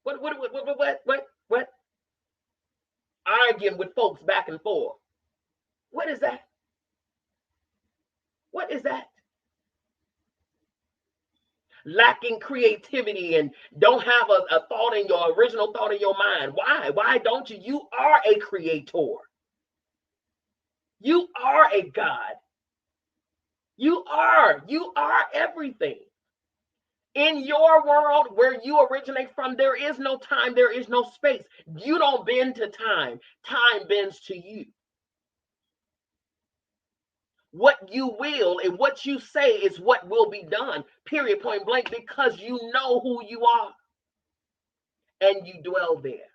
What? Arguing with folks back and forth. What is that? What is that? Lacking creativity and don't have a thought in your original thought in your mind. Why? Why don't you? You are a creator. You are a God. You are everything. In your world where you originate from, there is no time, there is no space. You don't bend to time. Time bends to you. What you will and what you say is what will be done, period, point blank, because you know who you are and you dwell there.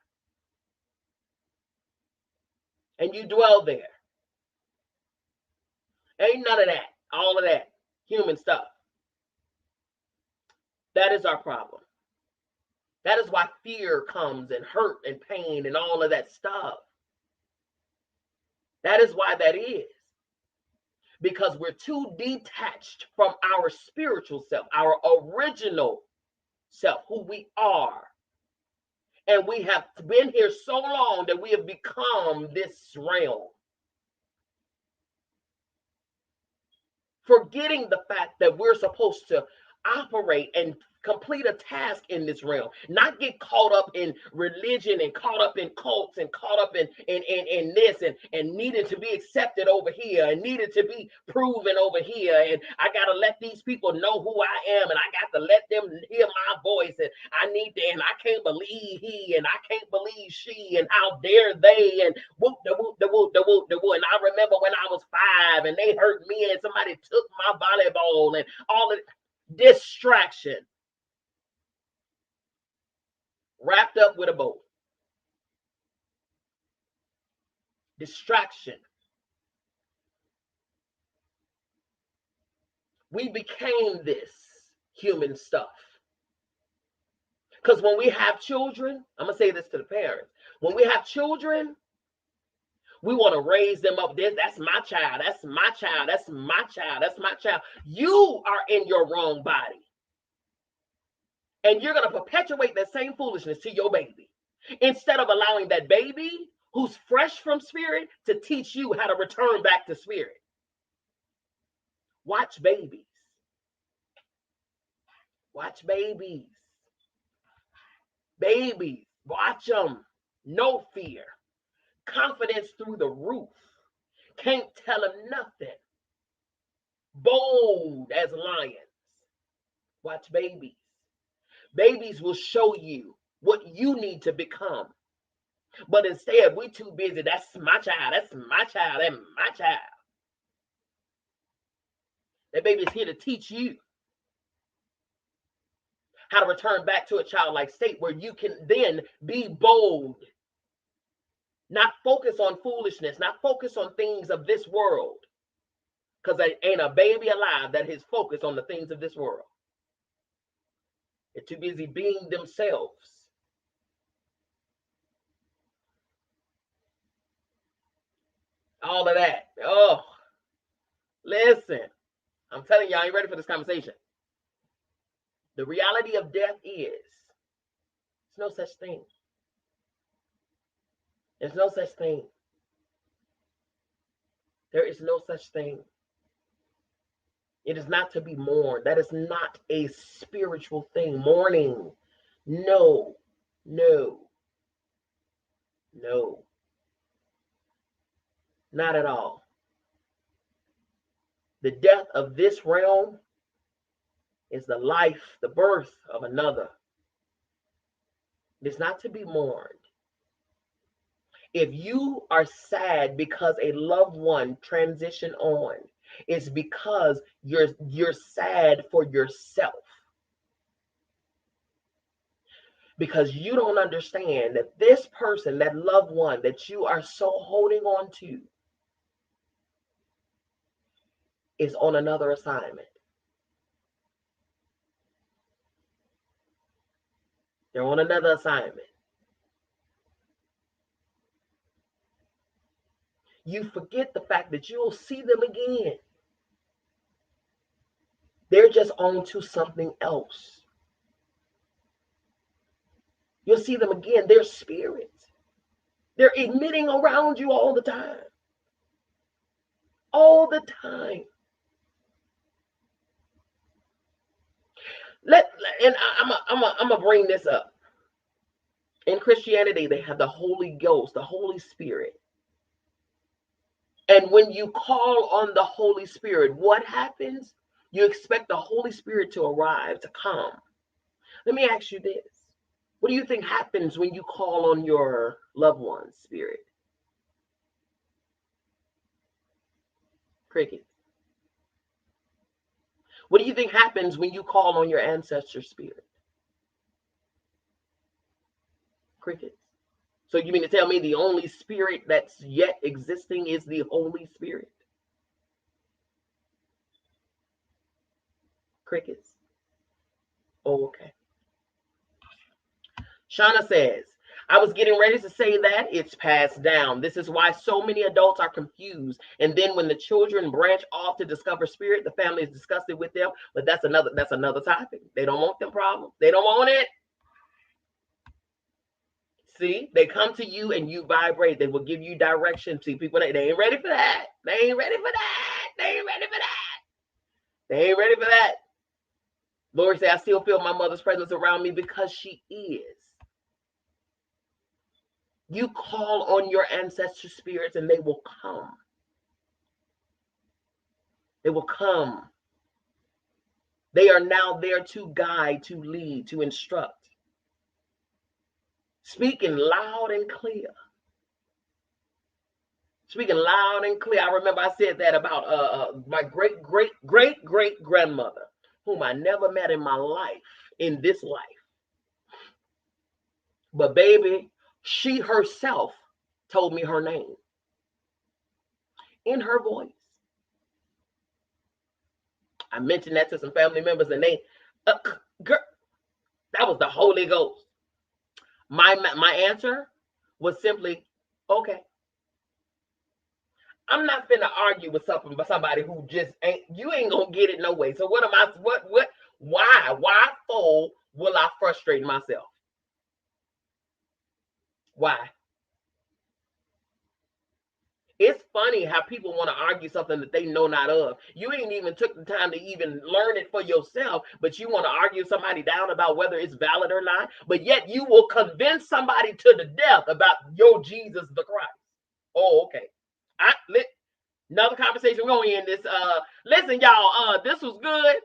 And you dwell there. Ain't none of that, all of that human stuff. That is our problem. That is why fear comes and hurt and pain and all of that stuff. That is why that is. Because we're too detached from our spiritual self, our original self, who we are. And we have been here so long that we have become this realm. Forgetting the fact that we're supposed to operate and complete a task in this realm, not get caught up in religion and caught up in cults and caught up in this and needed to be accepted over here and needed to be proven over here. And I got to let these people know who I am and I got to let them hear my voice and I need to, and I can't believe he and I can't believe she and how dare they and whoop the whoop the whoop the whoop the whoop. And I remember when I was 5 and they hurt me and somebody took my volleyball and all of distraction. Wrapped up with a bow. distraction. We became this human stuff. Because when we have children, I'm going to say this to the parents. When we have children, we want to raise them up. That's my child. That's my child. That's my child. That's my child. You are in your wrong body. And you're going to perpetuate that same foolishness to your baby. Instead of allowing that baby who's fresh from spirit to teach you how to return back to spirit. Watch babies. Watch babies. Babies. Watch them. No fear. Confidence through the roof. Can't tell them nothing. Bold as lions. Watch babies. Babies will show you what you need to become. But instead, we're too busy. That's my child. That's my child. That's my child. That baby is here to teach you how to return back to a childlike state where you can then be bold. Not focus on foolishness. Not focus on things of this world. Because there ain't a baby alive that is focused on the things of this world. They're too busy being themselves. All of that. Oh, listen. I'm telling y'all, I ain't ready for this conversation. The reality of death is, there's no such thing. There's no such thing. There is no such thing. It is not to be mourned. That is not a spiritual thing. Mourning. No. No. No. Not at all. The death of this realm is the life, the birth of another. It is not to be mourned. If you are sad because a loved one transitioned on, it's because you're sad for yourself. Because you don't understand that this person, that loved one that you are so holding on to, is on another assignment. They're on another assignment. You forget the fact that you'll see them again. They're just on to something else. You'll see them again. They're spirits. They're emitting around you all the time. All the time. I'm gonna bring this up. In Christianity, they have the Holy Ghost, the Holy Spirit. And when you call on the Holy Spirit, what happens? You expect the Holy Spirit to arrive, to come. Let me ask you this. What do you think happens when you call on your loved one's spirit? Crickets. What do you think happens when you call on your ancestor spirit? Crickets. So you mean to tell me the only spirit that's yet existing is the Holy Spirit? Crickets. Oh, okay. Shauna says, I was getting ready to say that it's passed down. This is why so many adults are confused. And then when the children branch off to discover spirit, the family is disgusted with them. But that's another topic. They don't want them problems. They don't want it. See, they come to you and you vibrate. They will give you direction. See, people, they ain't ready for that. They ain't ready for that. They ain't ready for that. They ain't ready for that. Lori said, I still feel my mother's presence around me because she is. You call on your ancestor spirits and they will come. They will come. They are now there to guide, to lead, to instruct. Speaking loud and clear. Speaking loud and clear. I remember I said that about my great grandmother, whom I never met in my life, in this life. But baby, she herself told me her name. in her voice. I mentioned that to some family members, and they, girl, that was the Holy Ghost. My answer was simply, okay. I'm not finna argue with somebody who just ain't gonna get it no way. So why for will I frustrate myself? Why? It's funny how people want to argue something that they know not of. You ain't even took the time to even learn it for yourself, but you want to argue somebody down about whether it's valid or not, but yet you will convince somebody to the death about your Jesus the Christ. Oh, okay. Another conversation we're gonna end this. Listen, y'all, this was good.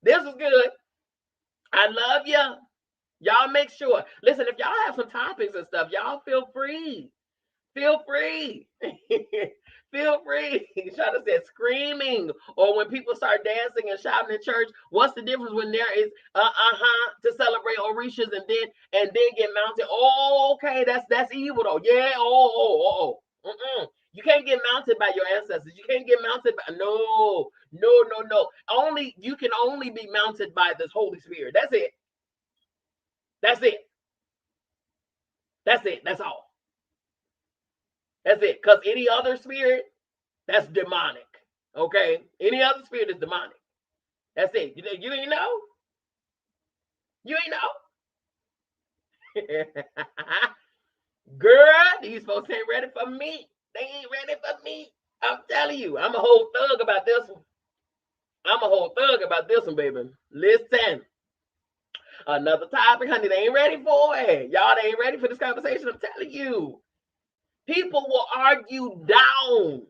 This was good. I love you. Y'all make sure. Listen, if y'all have some topics and stuff, y'all feel free. Feel free. Feel free. Shana said screaming, or when people start dancing and shouting in church. What's the difference when there is to celebrate Orishas and then get mounted? Oh, okay, that's evil though. Yeah. You can't get mounted by your ancestors. You can't get mounted by no. Only you can only be mounted by this Holy Spirit. That's it. That's it. That's it. That's all. That's it. Because any other spirit, that's demonic. Okay? Any other spirit is demonic. That's it. You ain't know? You ain't know? Girl, these folks ain't ready for me. They ain't ready for me. I'm telling you, I'm a whole thug about this one. I'm a whole thug about this one, baby. Listen. Another topic, honey. They ain't ready for it. Y'all, they ain't ready for this conversation. I'm telling you. People will argue down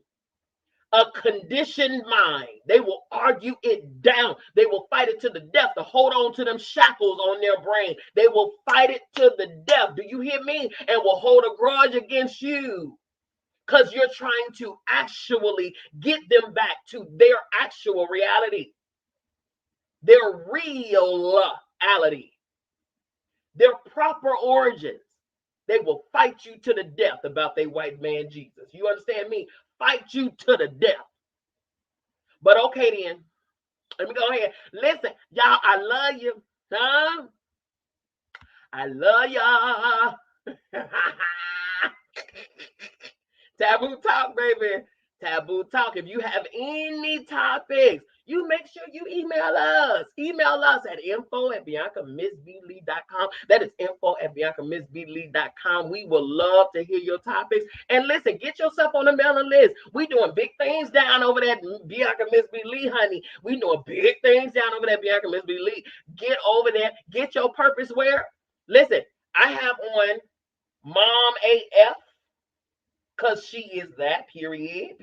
a conditioned mind. They will argue it down. They will fight it to the death to hold on to them shackles on their brain. They will fight it to the death. Do you hear me? And will hold a grudge against you because you're trying to actually get them back to their actual reality, their reality, their proper origins. They will fight you to the death about their white man Jesus. You understand me? Fight you to the death. But okay then. Let me go ahead. Listen, y'all, I love you. Huh? I love y'all. Taboo Talk, baby. Taboo Talk. If you have any topics, you make sure you email us. Email us at info@biancamissblee.com. That is info@biancamissblee.com. We will love to hear your topics. And listen, get yourself on the mailing list. We doing big things down over there, Bianca Miss Lee, honey. We doing big things down over there, Bianca Miss Lee. Get over there. Get your purpose wear. Listen, I have on Mom AF. Because she is that, period.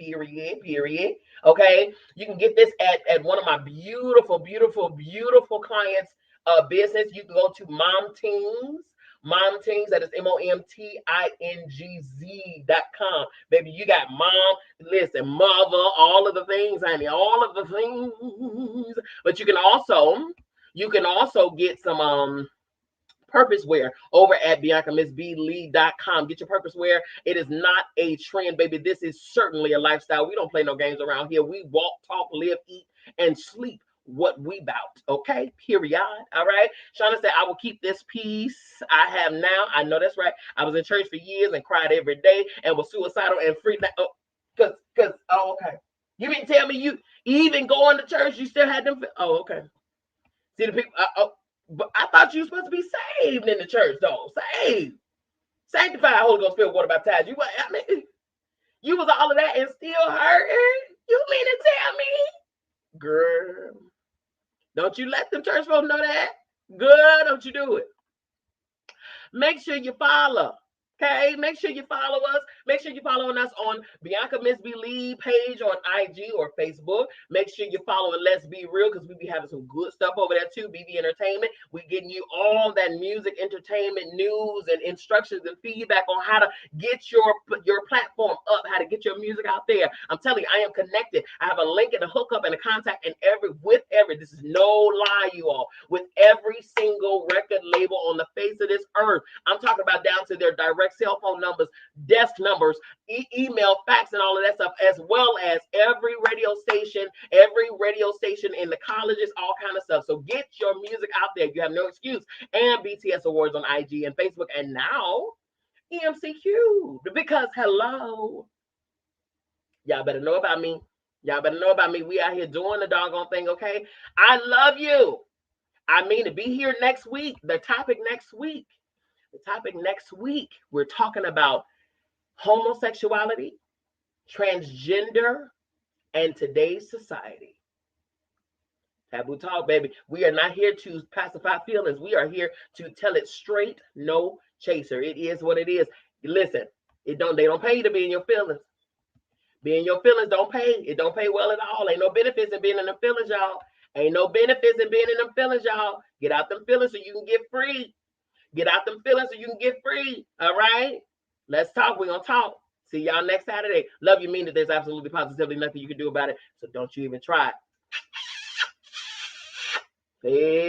Okay. You can get this at one of my beautiful clients' business. You can go to Mom Teens, that is MOMTINGZ.com. Baby, you got mom, listen, mother, all of the things, honey, all of the things. But you can also get some purpose wear over at BiancaMissBlee.com. Get your purpose wear. It is not a trend, baby. This is certainly a lifestyle. We don't play no games around here. We walk, talk, live, eat, and sleep what we bout. Okay? Period. All right? Shauna said, I will keep this peace I have now. I know that's right. I was in church for years and cried every day and was suicidal and free. Okay. You mean tell me you even going to church, you still had them? Oh, okay. See the people, but I thought you were supposed to be saved in the church, though. Saved. Sanctified, Holy Ghost, Spirit, water baptized. You was all of that and still hurting? You mean to tell me? Girl, don't you let them church folks know that. Good, don't you do it. Make sure you follow. Okay, make sure you follow us. Make sure you're following us on Bianca Miss Blee page on IG or Facebook. Make sure you're following Let's Be Real because we be having some good stuff over there too. BB Entertainment. We getting you all that music, entertainment, news, and instructions and feedback on how to get your platform up, how to get your music out there. I'm telling you, I am connected. I have a link and a hookup and a contact and this is no lie, you all, with every single record label on the face of this earth. I'm talking about down to their direct cell phone numbers, desk numbers, email, fax, and all of that stuff, as well as every radio station in the colleges, all kind of stuff. So get your music out there. You have no excuse. And BTS Awards on IG and Facebook, and now EMCQ, because hello, y'all better know about me. Y'all better know about me. We out here doing the doggone thing, okay? I love you. I mean, to be here next week. The topic next week, we're talking about homosexuality, transgender, and today's society. Taboo talk, baby. We are not here to pacify feelings. We are here to tell it straight, no chaser. It is what it is. Listen, they don't pay you to be in your feelings. Being in your feelings don't pay. It don't pay well at all. Ain't no benefits in being in them feelings, y'all. Ain't no benefits in being in them feelings, y'all. Get out them feelings so you can get free. Get out them feelings so you can get free. All right? Let's talk. We're going to talk. See y'all next Saturday. Love you, mean that there's absolutely positively nothing you can do about it. So don't you even try it. Peace.